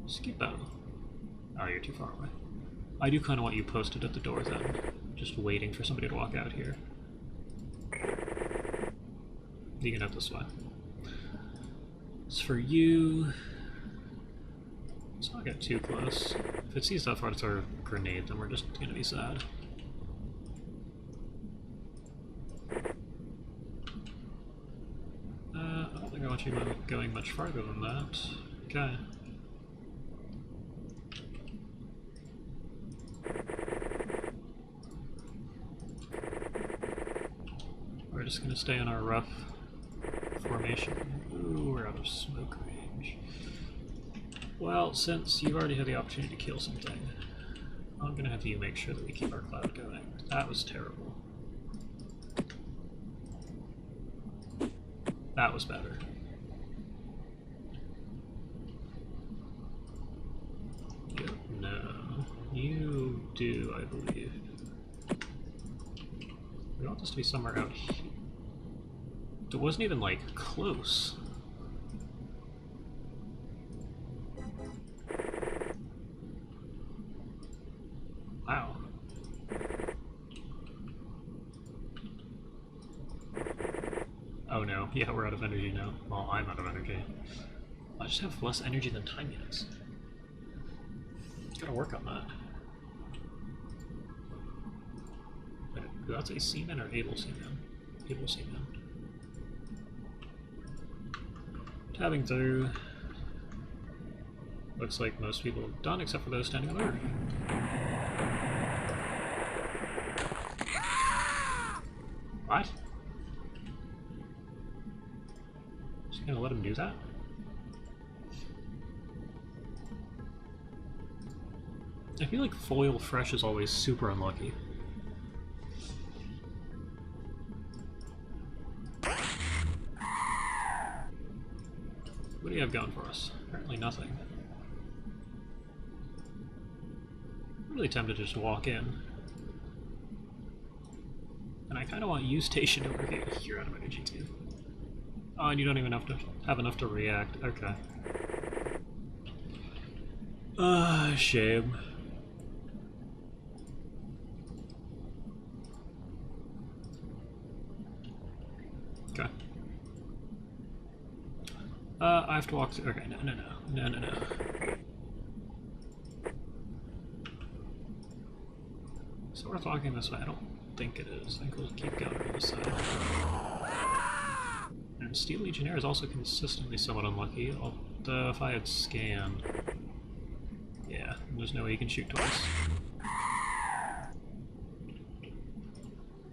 Speaker 1: Skip out. Oh, you're too far away. I do kind of want you posted at the door then. Just waiting for somebody to walk out here. You can out this way. As for you... let's not get too close. If it sees that far to throw a grenade, then we're just gonna be sad. I don't think I want you going much farther than that. Okay. We're just gonna stay in our rough formation. Ooh, we're out of smoke range. Well, since you've already had the opportunity to kill something, I'm gonna have you make sure that we keep our cloud going. That was terrible. That was better. No. You do, I believe. We want this to be somewhere out here. It wasn't even, like, close. Wow. Oh no, yeah, we're out of energy now. Well, I'm out of energy. I just have less energy than time units. Gotta work on that. Wait, that's a seaman or able seaman? Able seaman. Tabbing through. Looks like most people have done, except for those standing on the roof. What? Just gonna let him do that? I feel like foil fresh is always super unlucky. What do you have going for us? Apparently nothing. I'm really tempted to just walk in. And I kind of want you stationed over here. You're out of energy too. Oh, and you don't even have enough to react. Okay. Shame. Okay. I have to walk through. Okay, no. So we're walking this way. I don't think it is. I think we'll keep going on this side. And Steel Legionnaire is also consistently somewhat unlucky, although if I had scanned... yeah, there's no way you can shoot twice.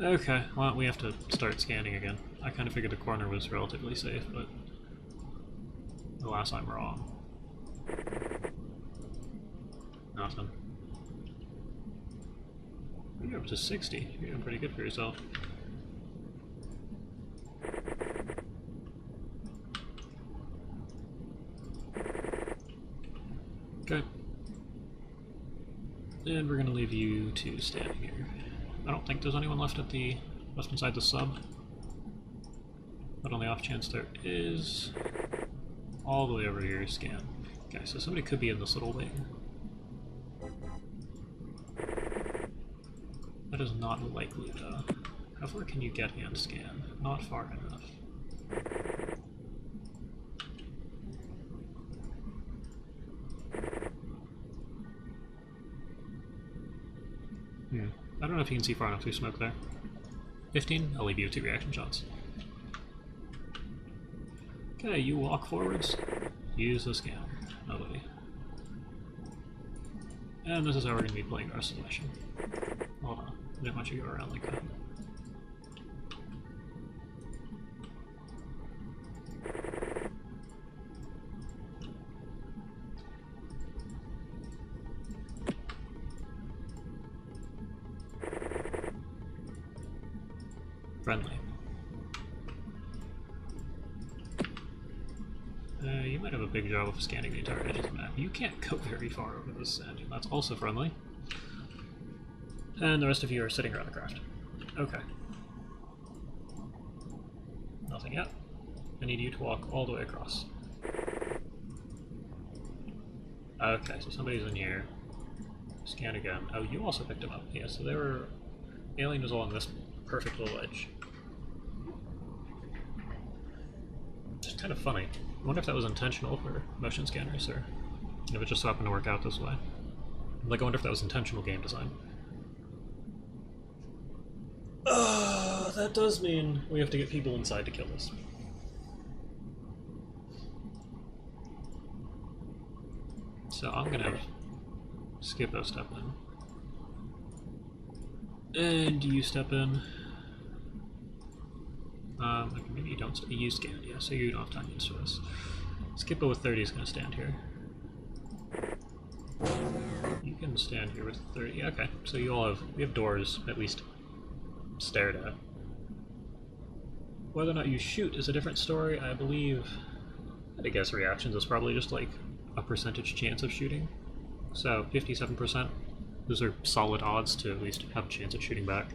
Speaker 1: Okay, well, we have to start scanning again. I kind of figured the corner was relatively safe, but... alas, I'm wrong. Nothing. You're up to 60. You're doing pretty good for yourself. Okay. And we're gonna leave you two standing here. I don't think there's anyone left inside the sub. But on the off chance there is, all the way over here, scan. Okay, so somebody could be in this little wing. That is not likely though. How far can you get and scan? Not far enough. I don't know if you can see far enough through smoke there. 15? I'll leave you with 2 reaction shots. Okay, you walk forwards. Use the scanner. Nobody. And this is how we're going to be playing the rest of the mission. Hold on, I didn't want you to go around like that. Friendly. You might have a big job of scanning the entire edge of the map. You can't go very far over this sand. That's also friendly. And the rest of you are sitting around the craft. Okay. Nothing yet. I need you to walk all the way across. Okay, so somebody's in here. Scan again. Oh, you also picked him up. Yeah, so they were... Alien was along this perfect little edge. Just kind of funny. I wonder if that was intentional for motion scanners, or if it just happened to work out this way. Like, I wonder if that was intentional game design. That does mean we have to get people inside to kill this. So I'm gonna skip a step in. And you step in. Okay, maybe you don't. You scanned, yeah, so you don't have time to use this. Skippo with 30 is going to stand here. You can stand here with 30. Okay, so you all have. We have doors at least stared at. Whether or not you shoot is a different story. I believe. I guess reactions is probably just like a percentage chance of shooting. So 57%. Those are solid odds to at least have a chance at shooting back.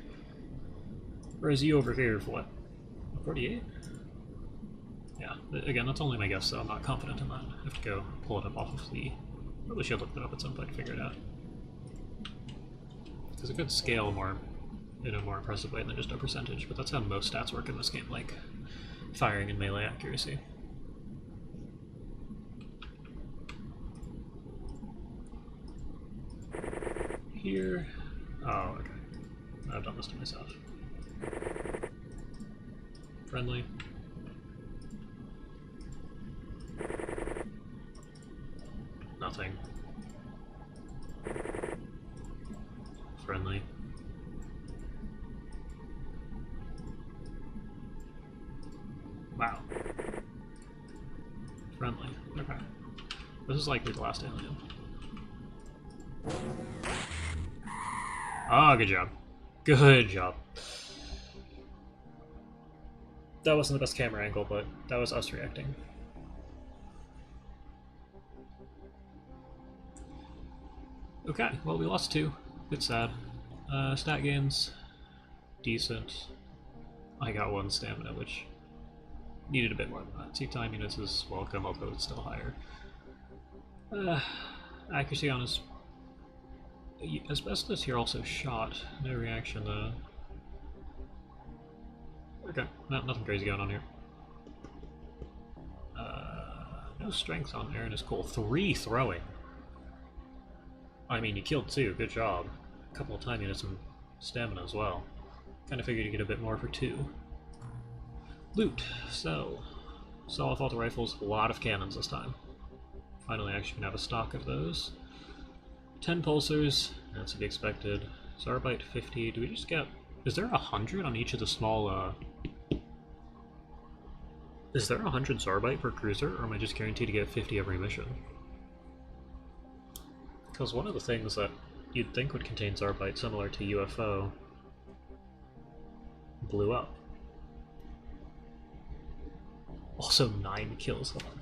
Speaker 1: Whereas you over here, for what? 48? Yeah, again, that's only my guess, so I'm not confident in that. I have to go pull it up off of the... Probably should look that up at some point to figure it out. Because it could scale more in a more impressive way than just a percentage, but that's how most stats work in this game, like firing and melee accuracy. Here... Oh, okay. I've done this to myself. Friendly. Nothing. Friendly. Wow. Friendly. Okay. This is likely the last alien. Ah, good job. Good job. That wasn't the best camera angle, but that was us reacting. Okay, well, we lost 2. It's sad. Stat gains, decent. I got 1 stamina, which needed a bit more than that. Team time units is welcome, although it's still higher. Accuracy on his... Asbestos here also shot. No reaction, though. Okay, nothing crazy going on here. No strength on Aaron is cool. 3 throwing. I mean, you killed 2, good job. A couple of time units and stamina as well. Kind of figured you'd get a bit more for 2. Loot. So, solid fault rifles, a lot of cannons this time. Finally, actually can have a stock of those. 10 pulsars, that's to be expected. Zarbite 50. Do we just get... Is there 100 on each of the small, Is there 100 Zarbite per cruiser, or am I just guaranteed to get 50 every mission? Because one of the things that you'd think would contain Zarbite, similar to UFO, blew up. Also 9 kills, hold on.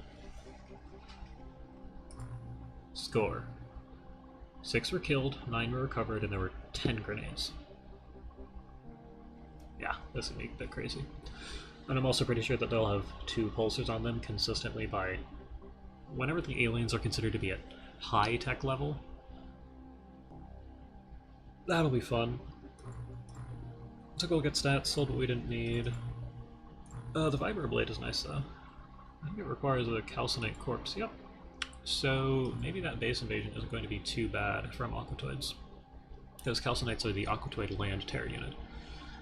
Speaker 1: Score. 6 were killed, 9 were recovered, and there were 10 grenades. Yeah, this would be a bit crazy. And I'm also pretty sure that they'll have 2 pulsars on them consistently by... Whenever the aliens are considered to be at high tech level. That'll be fun. Took a look at stats, sold what we didn't need. The Vibroblade is nice though. I think it requires a calcinate corpse, yep. So maybe that base invasion isn't going to be too bad from Aquatoids. Because calcinates are the Aquatoid land terror unit.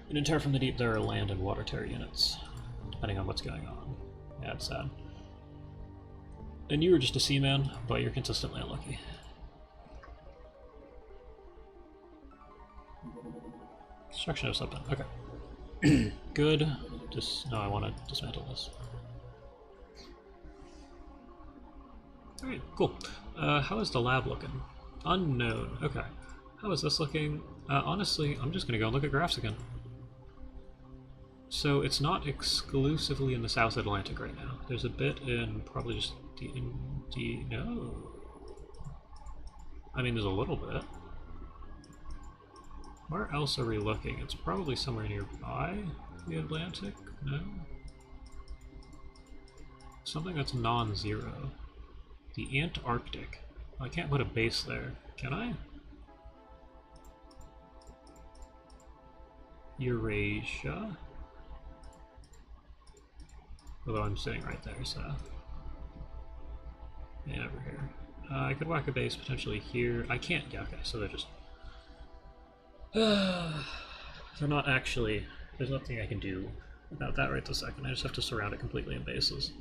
Speaker 1: And in Terror from the Deep there are land and water terror units, depending on what's going on. Yeah, it's sad. And you were just a seaman, but you're consistently unlucky. Construction of something. Okay. Good. No, I want to dismantle this. Alright, cool. How is the lab looking? Unknown. Okay. How is this looking? Honestly, I'm just going to go and look at graphs again. So it's not exclusively in the South Atlantic right now. There's a bit in probably just no. I mean, there's a little bit. Where else are we looking? It's probably somewhere nearby the Atlantic? No? Something that's non-zero. The Antarctic. I can't put a base there, can I? Eurasia? Although I'm sitting right there, so... yeah, over here. I could whack a base potentially here. I can't, yeah, okay, so they're just... they're not actually... there's nothing I can do about that right this second. I just have to surround it completely in bases.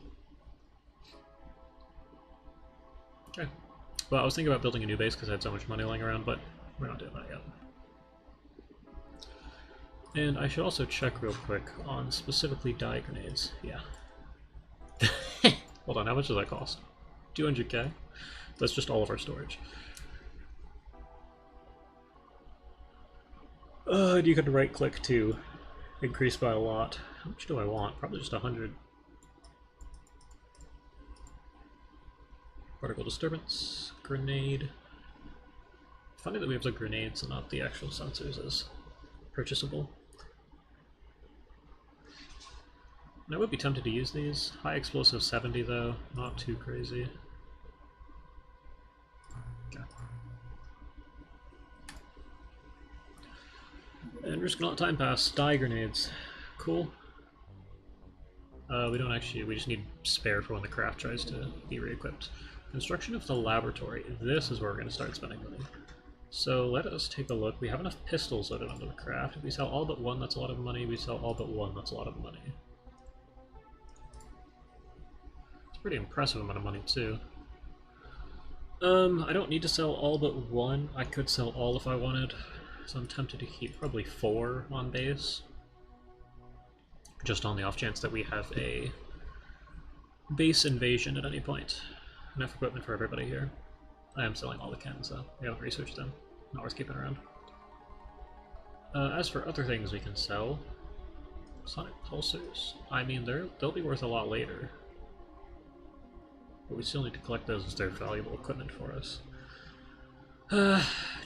Speaker 1: Okay. Well, I was thinking about building a new base because I had so much money lying around, but we're not doing that yet. And I should also check real quick on specifically dye grenades. Yeah. Hold on, how much does that cost? 200k? That's just all of our storage. And you can right click to increase by a lot. How much do I want? Probably just 100. Particle disturbance, grenade. Funny that we have the grenades and not the actual sensors as purchasable. And I would be tempted to use these. High explosive 70 though, not too crazy. Okay. And we're just gonna let time pass. Dye grenades. Cool. We don't actually, we just need spare for when the craft tries to be re-equipped. Construction of the laboratory. This is where we're going to start spending money. So let us take a look. We have enough pistols loaded onto the craft. If we sell all but one, that's a lot of money. We sell all but one, that's a lot of money. It's a pretty impressive amount of money, too. I don't need to sell all but one. I could sell all if I wanted. So I'm tempted to keep probably 4 on base. Just on the off chance that we have a base invasion at any point. Enough equipment for everybody here. I am selling all the cans, though. We haven't researched them. Not worth keeping around. As for other things we can sell, sonic pulsars. I mean, they'll be worth a lot later. But we still need to collect those as they're valuable equipment for us. Do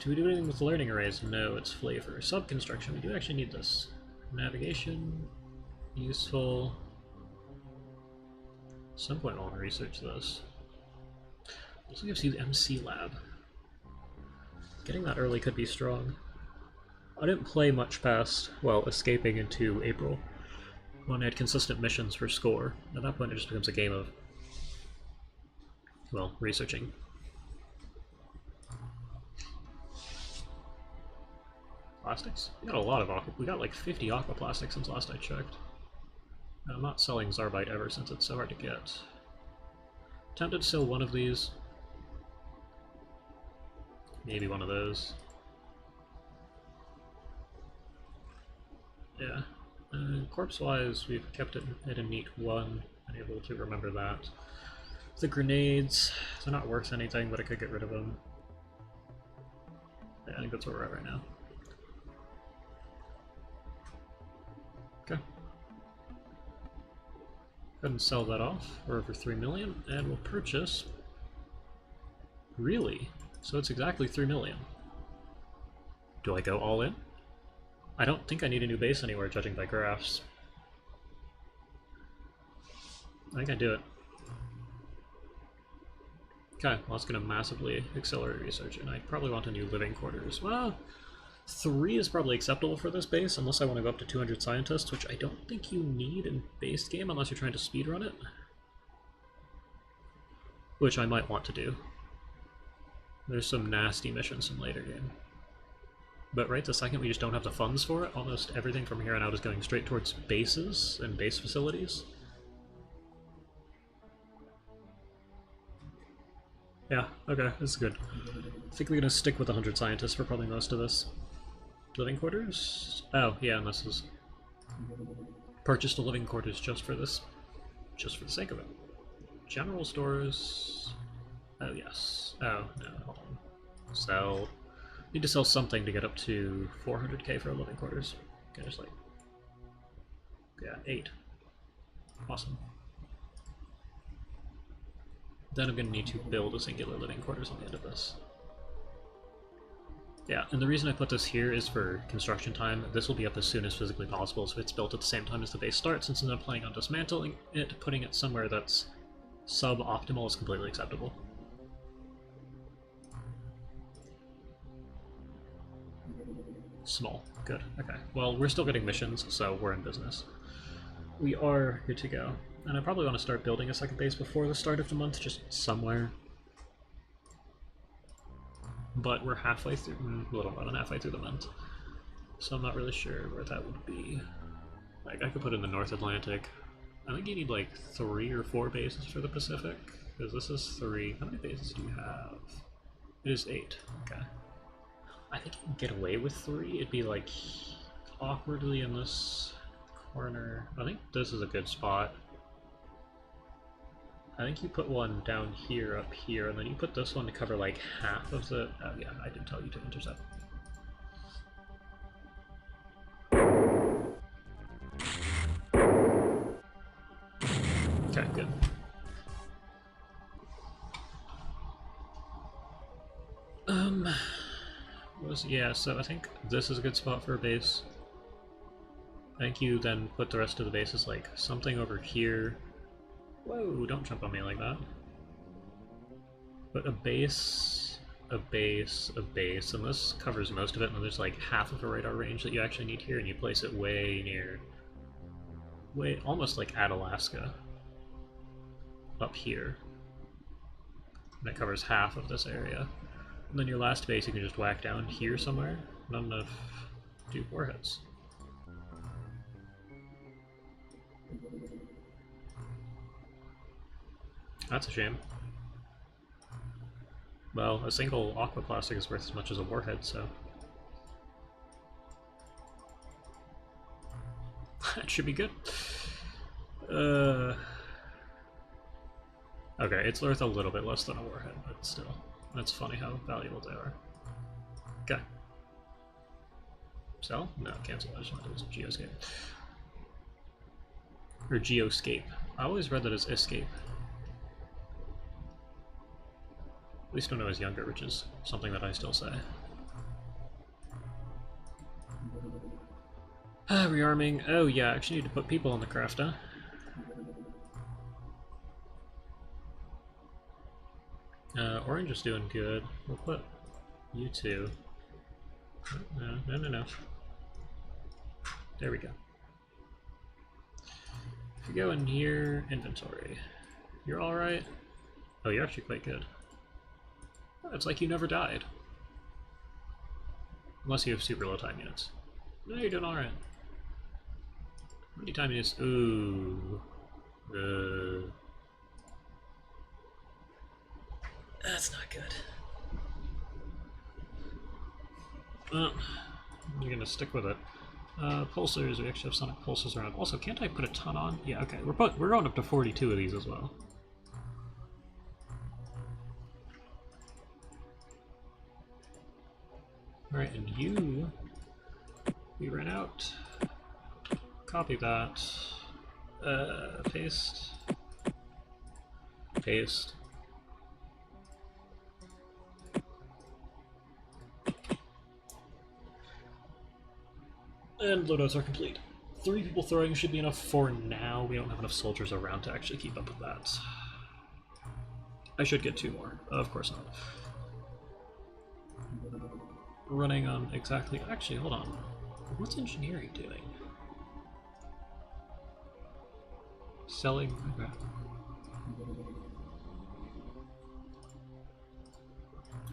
Speaker 1: we do anything with learning arrays? No, it's flavor. Sub-construction, we do actually need this. Navigation, useful. At some point I want to research this. Also gives you the MC lab. Getting that early could be strong. I didn't play much past, well, escaping into April, when I had consistent missions for score. At that point it just becomes a game of, well, researching. Plastics? We got a lot of we got like 50 aquaplastics since last I checked. And I'm not selling Zarbite ever since it's so hard to get. Tempted to sell one of these. Maybe one of those. Yeah. Corpse-wise, we've kept it at a neat 1. I'm able to remember that. The grenades, they're not worth anything, but I could get rid of them. Yeah, I think that's where we're at right now. Okay. Go ahead and sell that off for over 3 million, and we'll purchase... Really? So it's exactly 3 million. Do I go all in? I don't think I need a new base anywhere, judging by graphs. I think I do it. Okay, well that's going to massively accelerate research, and I probably want a new living quarters. Well, 3 is probably acceptable for this base, unless I want to go up to 200 scientists, which I don't think you need in base game unless you're trying to speedrun it. Which I might want to do. There's some nasty missions in later game. But right this second we just don't have the funds for it. Almost everything from here on out is going straight towards bases and base facilities. Yeah, okay, this is good. I think we're gonna stick with 100 scientists for probably most of this. Living quarters? Oh, yeah, and this is purchased a living quarters just for this, just for the sake of it. General stores. Oh, yes. Oh, no, hold on. Sell. Need to sell something to get up to 400k for living quarters. Okay, just like, yeah, 8. Awesome. Then I'm going to need to build a singular living quarters on the end of this. Yeah, and the reason I put this here is for construction time. This will be up as soon as physically possible, so it's built at the same time as the base starts. Since I'm planning on dismantling it, putting it somewhere that's suboptimal is completely acceptable. Small. Good. Okay. Well, we're still getting missions, so we're in business. We are good to go. And I probably want to start building a second base before the start of the month, just somewhere. But we're halfway through, a little more than halfway through the month. So I'm not really sure where that would be. Like, I could put in the North Atlantic. I think you need like 3 or 4 bases for the Pacific, because this is 3. How many bases do you have? It is 8. Okay. I think you can get away with 3. It'd be like awkwardly in this corner. I think this is a good spot. I think you put one down here, up here, and then you put this one to cover like half of the... Oh yeah, I did tell you to intercept. Okay, good. Yeah, so I think this is a good spot for a base. I think you then put the rest of the bases like something over here. Whoa, don't jump on me like that. But a base, a base, a base, and this covers most of it, and then there's like half of a radar range that you actually need here, and you place it way near, almost like at Alaska, up here. And that covers half of this area. And then your last base you can just whack down here somewhere. Not enough to do warheads. That's a shame. Well, a single aquaplastic is worth as much as a warhead, so... that should be good. Okay, it's worth a little bit less than a warhead, but still. That's funny how valuable they are. Okay. Sell? No, cancel. I just want to use a geoscape. Or geoscape. I always read that as escape. At least when I was younger, which is something that I still say. Rearming. Oh yeah, I actually need to put people on the craft, huh? Orange is doing good. We'll put you two. No. There we go. If you go in here, inventory. You're alright? Oh, you're actually quite good. Oh, it's like you never died. Unless you have super low time units. No, you're doing alright. How many time units? Ooh. That's not good. Well, you're gonna stick with it. Pulsars, we actually have sonic pulsars around. Also, can't I put a ton on? Yeah, okay. We're going up to 42 of these as well. Alright, and you... we ran out. Copy that. Paste. Paste. And loadouts are complete. 3 people throwing should be enough for now. We don't have enough soldiers around to actually keep up with that. I should get 2 more. Of course not. Running on exactly... actually, hold on. What's engineering doing? Selling... okay.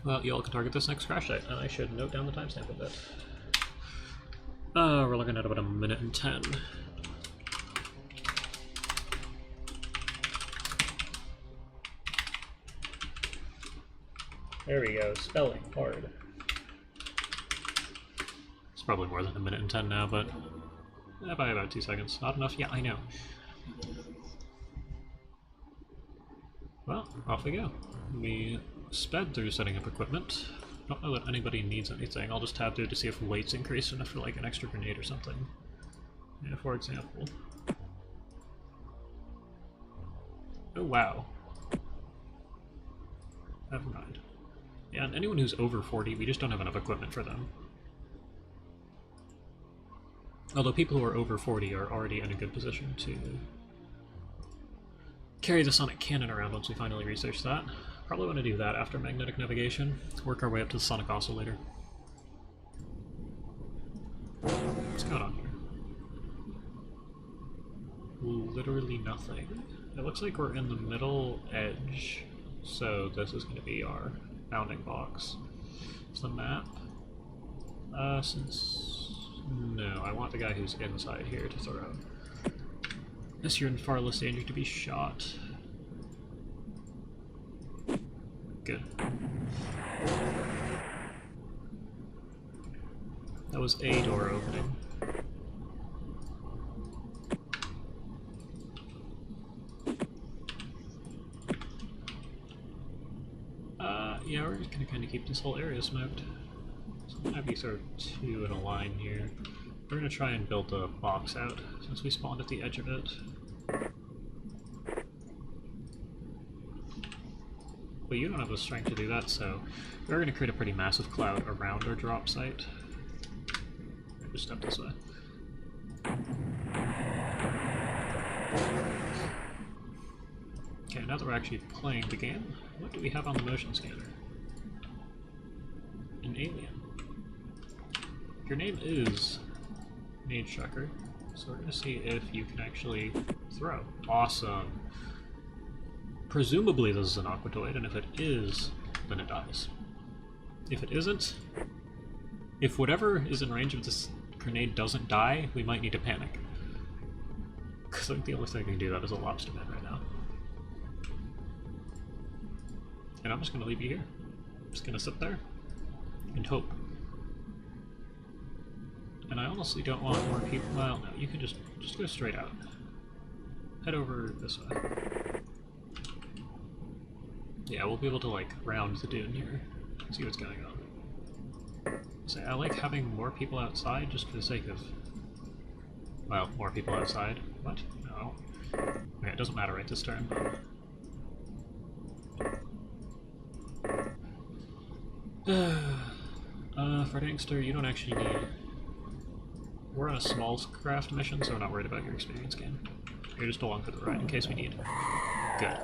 Speaker 1: Well, y'all can target this next crash site, and I should note down the timestamp of it. We're looking at about 1 minute and 10. There we go, spelling hard. It's probably more than 1:10 now, but by about 2 seconds. Not enough? Yeah, I know. Well, off we go. We sped through setting up equipment. Don't know that anybody needs anything. I'll just tab through to see if weight's increased enough for like an extra grenade or something. Yeah, for example. Oh wow. Never mind. Yeah, and anyone who's over 40, we just don't have enough equipment for them. Although people who are over 40 are already in a good position to carry the sonic cannon around once we finally research that. Probably want to do that after magnetic navigation. Work our way up to the sonic oscillator. What's going on here? Literally nothing. It looks like we're in the middle edge, so this is going to be our bounding box. It's the map. No, I want the guy who's inside here to throw. Unless you're in far less danger to be shot. Good. That was a door opening. Yeah, we're just gonna kind of keep this whole area smoked. So maybe throw 2 in a line here. We're gonna try and build a box out since we spawned at the edge of it. But you don't have the strength to do that, so we're gonna create a pretty massive cloud around our drop site. Just step this way. Okay, now that we're actually playing the game, what do we have on the motion scanner? An alien. Your name is Mage Trucker, so we're gonna see if you can actually throw. Awesome. Presumably this is an aquatoid, and if it is, then it dies. If it isn't, if whatever is in range of this grenade doesn't die, we might need to panic. Because I think the only thing that can do that is a lobster man right now. And I'm just gonna leave you here. I'm just gonna sit there and hope. And I honestly don't want more people. Well, no, you can just go straight out. Head over this way. Yeah, we'll be able to like round the dune here, see what's going on. So I like having more people outside just for the sake of, well, more people outside. What? No. Okay, it doesn't matter right this turn. For Gangster, you don't actually need. We're on a small craft mission, so we're not worried about your experience gain. You're just along for the ride in case we need. Good.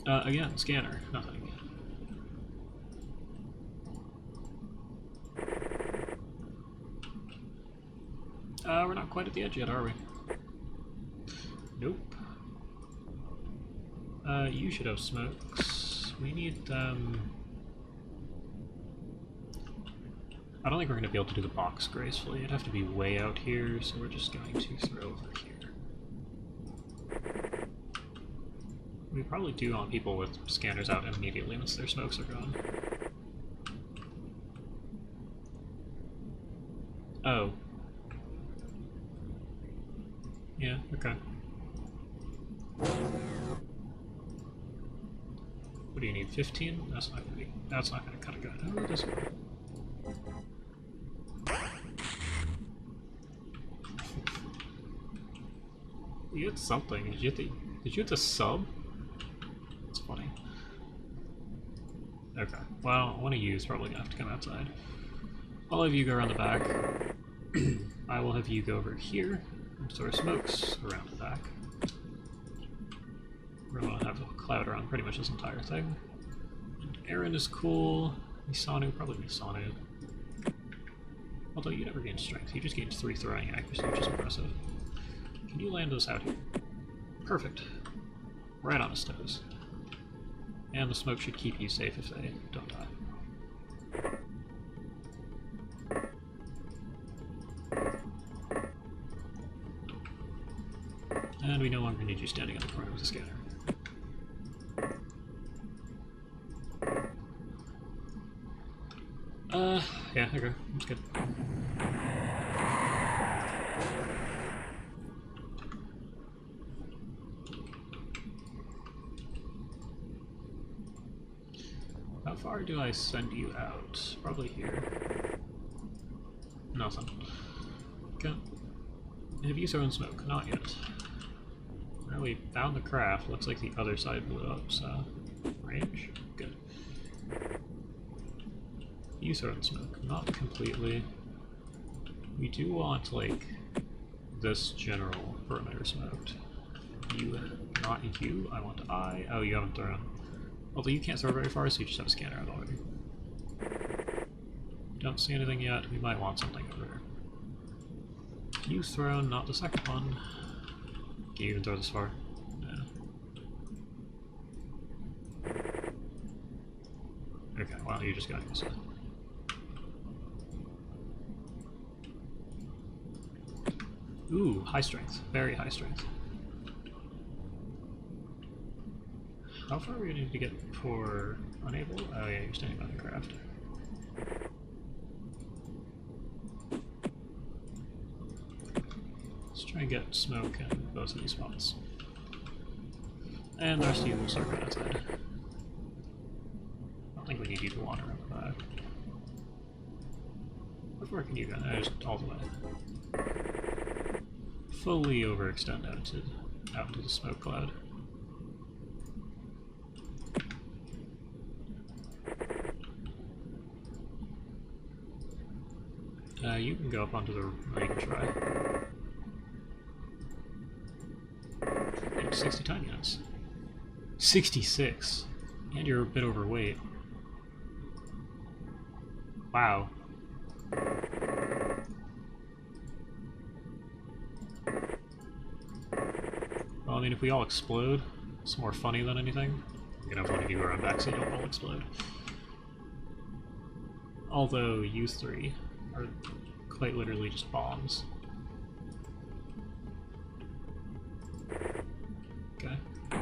Speaker 1: Again, scanner, nothing. We're not quite at the edge yet, are we? Nope. You should have smokes. We need them. I don't think we're going to be able to do the box gracefully. It'd have to be way out here, so we're just going to throw over here. We probably do want people with scanners out immediately once their smokes are gone. Oh. Yeah, okay. What do you need, 15? That's not gonna cut a gun. Oh, this way. You hit something. Did you hit the sub? That's funny. Okay. Well, one of you is probably gonna have to come outside. I'll have you go around the back. I will have you go over here and throw smokes around the back. We're gonna have a cloud around pretty much this entire thing. And Aaron is cool. Misanu, probably Misanu. Although you never gain strength, he just gains 3 throwing accuracy, which is impressive. Can you land us out here? Perfect. Right on his toes. And the smoke should keep you safe if they don't die. And we no longer need you standing in the corner with the scanner. Yeah, okay, that's good. How far do I send you out? Probably here. Nothing. Okay. Have you thrown smoke? Not yet. Well, we found the craft. Looks like the other side blew up, so... Range? Good. You thrown smoke? Not completely. We do want, like, this general perimeter smoked. You, not you. I want I. Oh, you haven't thrown. Although you can't throw very far, so you just have a scanner out already. Don't see anything yet. We might want something over here. You thrown, not the second one. Can you even throw this far? No. Okay, well, you just got this way. Ooh, high strength. Very high strength. How far are we going to need to get for unable? Oh yeah, you're standing by the craft. Let's try and get smoke in both of these spots. And the rest of you will start going outside. I don't think we need you to wander around the back. How far can you go? Just all the way. Fully overextend out into the smoke cloud. You can go up onto the right and try. 60 time units. 66! And you're a bit overweight. Wow. Well, I mean, if we all explode, it's more funny than anything. I'm gonna have one of you around back so you don't all explode. Although, you three are quite literally just bombs. Okay. I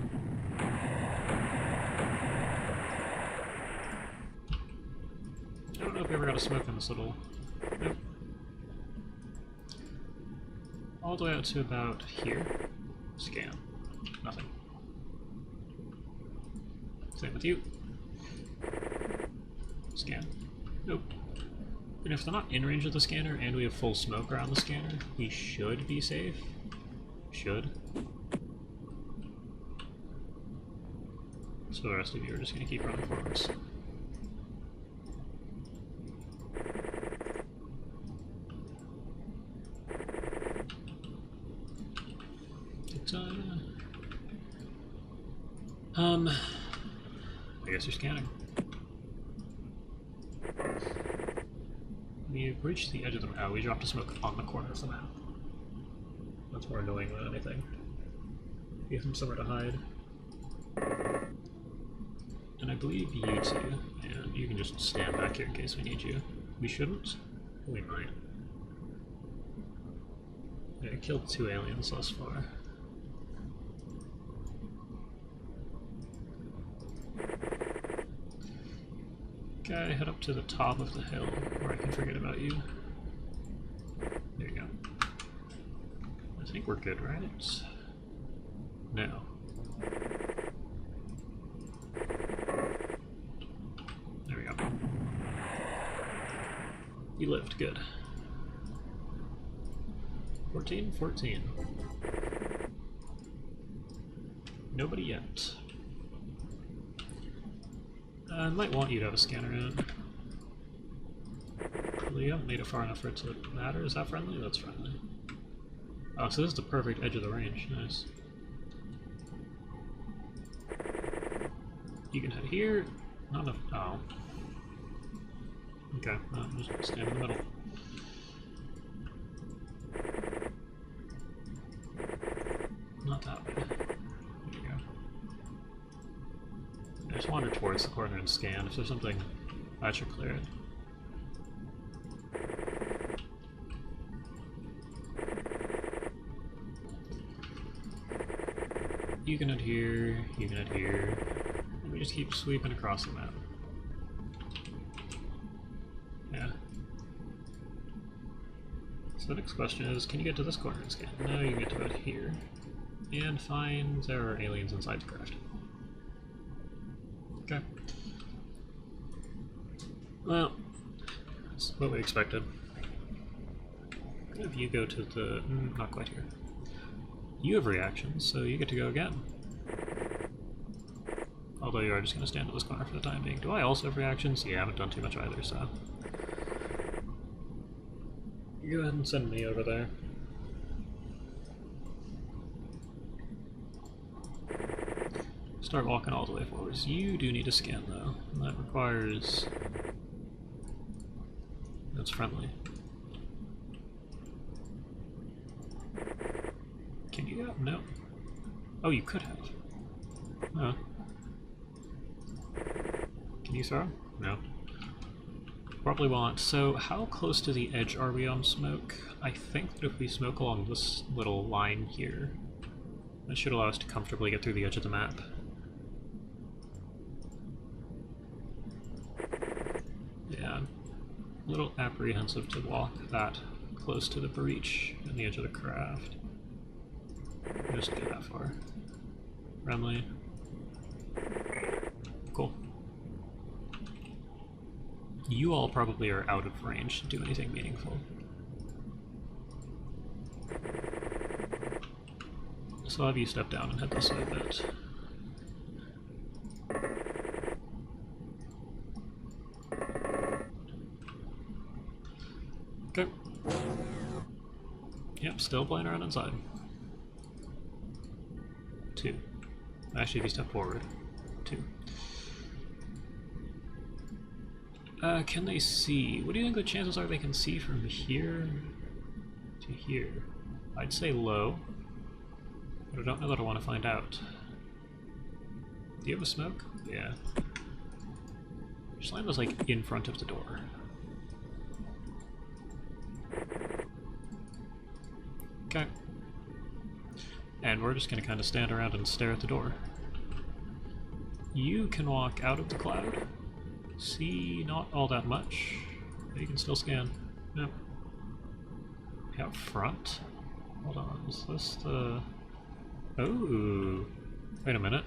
Speaker 1: don't know if we ever got a smoke in this little... Nope. All the way out to about here. Scan. Nothing. Same with you. Scan. Nope. And if they're not in range of the scanner and we have full smoke around the scanner, we should be safe. Should. So the rest of you are just going to keep running forwards. I guess you're scanning. We've reached the edge of the map. Oh, we dropped a smoke on the corner of the map. That's more annoying than anything. Give them somewhere to hide. And I believe you two, and you can just stand back here in case we need you. We shouldn't? We might. Yeah, I killed 2 aliens thus far. Okay, head up to the top of the hill where I can forget about you. There you go. I think we're good, right? No. There we go. You lived, good. 14? 14. Nobody yet. I might want you to have a scanner in. Well, you haven't made it far enough for it to matter. Is that friendly? That's friendly. Oh, so this is the perfect edge of the range. Nice. You can head here. Not enough. Oh. Okay, just stand in the middle. Not that way. There you go. I just wander towards the corner and scan. If there's something, that should clear it. You can adhere, you can adhere. And we just keep sweeping across the map. Yeah. So the next question is, can you get to this corner and scan? No, you get to about here. And find there are aliens inside the craft. Okay. Well, that's what we expected. If you go to the... not quite here. You have reactions, so you get to go again. Although you are just going to stand at this corner for the time being. Do I also have reactions? Yeah, I haven't done too much either, so... Go ahead and send me over there. Start walking all the way forwards. You do need a scan, though. And that requires... That's friendly. Can you go? No. Oh, you could have. Oh. Can you throw? No. Probably won't. So, how close to the edge are we on smoke? I think that if we smoke along this little line here, that should allow us to comfortably get through the edge of the map. Yeah, I'm a little apprehensive to walk that close to the breach in the edge of the craft. Just get that far. Friendly. Cool. You all probably are out of range to do anything meaningful. So I'll have you step down and head this way a bit. Okay. Yep, still playing around inside. 2. Actually, if you step forward, 2. Can they see? What do you think the chances are they can see from here to here? I'd say low, but I don't know that I want to find out. Do you have a smoke? Yeah. Slime was like in front of the door. Okay. And we're just going to kind of stand around and stare at the door. You can walk out of the cloud. See not all that much. But you can still scan. Yep. Out front? Hold on, is this the... Oh! Wait a minute.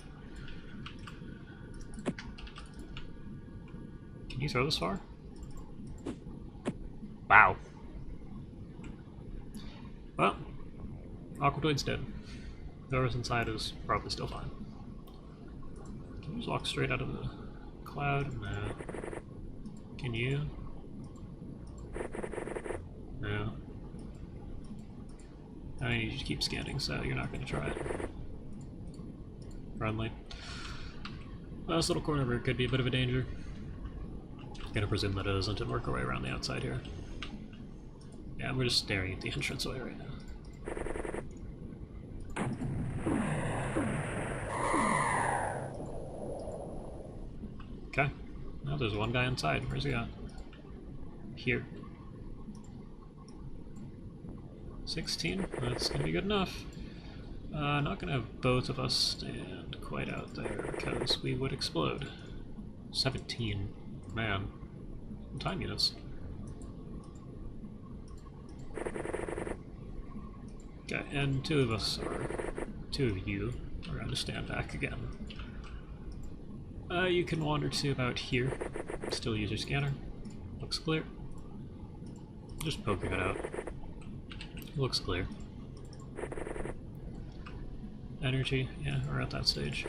Speaker 1: Can you throw this far? Wow. Well, Aquadoid's dead. Whoever's inside is probably still fine. Can you just walk straight out of the cloud? No. Can you? No. I mean, you just keep scanning, so you're not going to try it. Friendly. Well, this little corner bird could be a bit of a danger. Gonna presume that it isn't and work our way around the outside here. Yeah, we're just staring at the entranceway right now. Okay. Now there's one guy inside. Where's he at? Here. 16? That's gonna be good enough. Not gonna have both of us stand quite out there because we would explode. 17. Man. Time units. Okay, and 2 of us, or 2 of you, are going to stand back again. You can wander to about here. Still use your scanner. Looks clear. Just poke your head out. Looks clear. Energy, yeah, we're at that stage.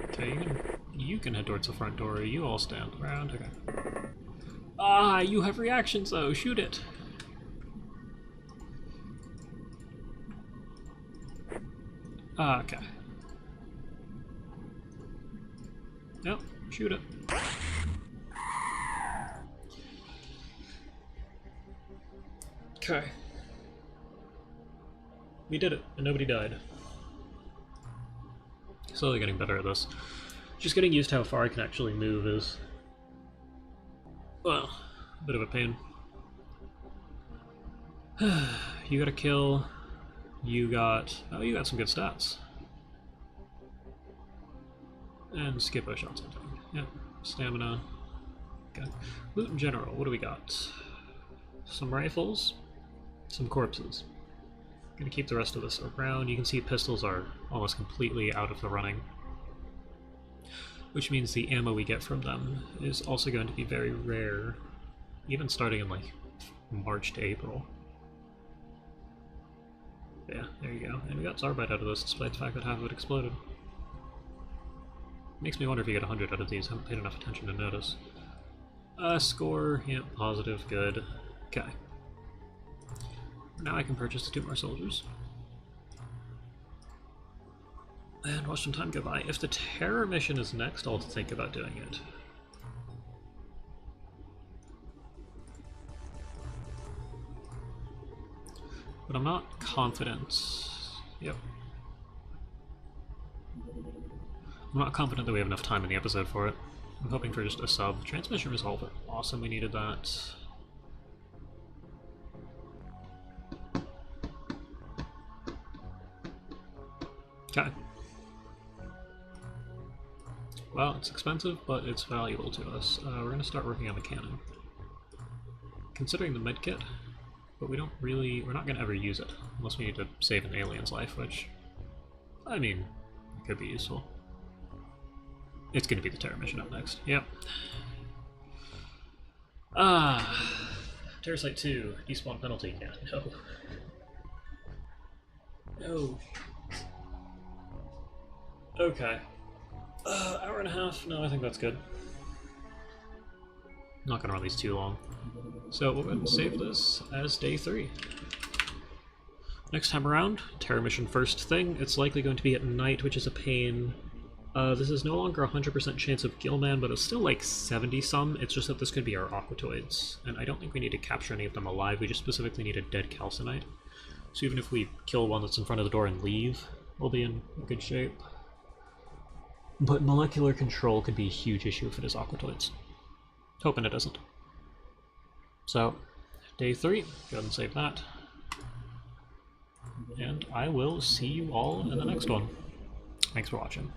Speaker 1: Okay, you can head towards the front door. You all stand around. Okay. Ah, you have reactions though. Shoot it. Ah, okay. Yep, shoot it. Okay. We did it, and nobody died. Slowly getting better at this. Just getting used to how far I can actually move is, well, a bit of a pain. You got a kill. You got... oh, you got some good stats. And skip our shots hunting. Yep. Stamina. Okay. Loot in general, what do we got? Some rifles, some corpses. Gonna keep the rest of this around. You can see pistols are almost completely out of the running, which means the ammo we get from them is also going to be very rare, even starting in like March to April. Yeah, there you go. And we got Zarbite out of this despite the fact that half of it exploded. Makes me wonder if you get 100 out of these. I haven't paid enough attention to notice. Score, yeah, positive, good. Okay. Now I can purchase the 2 more soldiers. And watch some time go by. If the terror mission is next, I'll think about doing it. But I'm not confident. Yep. I'm not confident that we have enough time in the episode for it. I'm hoping for just a sub. Transmission resolver. Awesome, we needed that. Okay. Well, it's expensive, but it's valuable to us. We're going to start working on the cannon. Considering the medkit, but we're not going to ever use it, unless we need to save an alien's life, which, I mean, it could be useful. It's going to be the terror mission up next. Yep. Terror Site 2, despawn penalty. Yeah, no. No. Okay. Hour and a half? No, I think that's good. Not gonna run these too long. So we'll go ahead and save this as day 3. Next time around, terror mission first thing. It's likely going to be at night, which is a pain. This is no longer a 100% chance of Gillman, but it's still like 70-some. It's just that this could be our aquatoids, and I don't think we need to capture any of them alive. We just specifically need a dead calcinite. So even if we kill one that's in front of the door and leave, we'll be in good shape. But molecular control could be a huge issue if it is aquatoids. Hoping it doesn't. So, day 3, go ahead and save that. And I will see you all in the next one. Thanks for watching.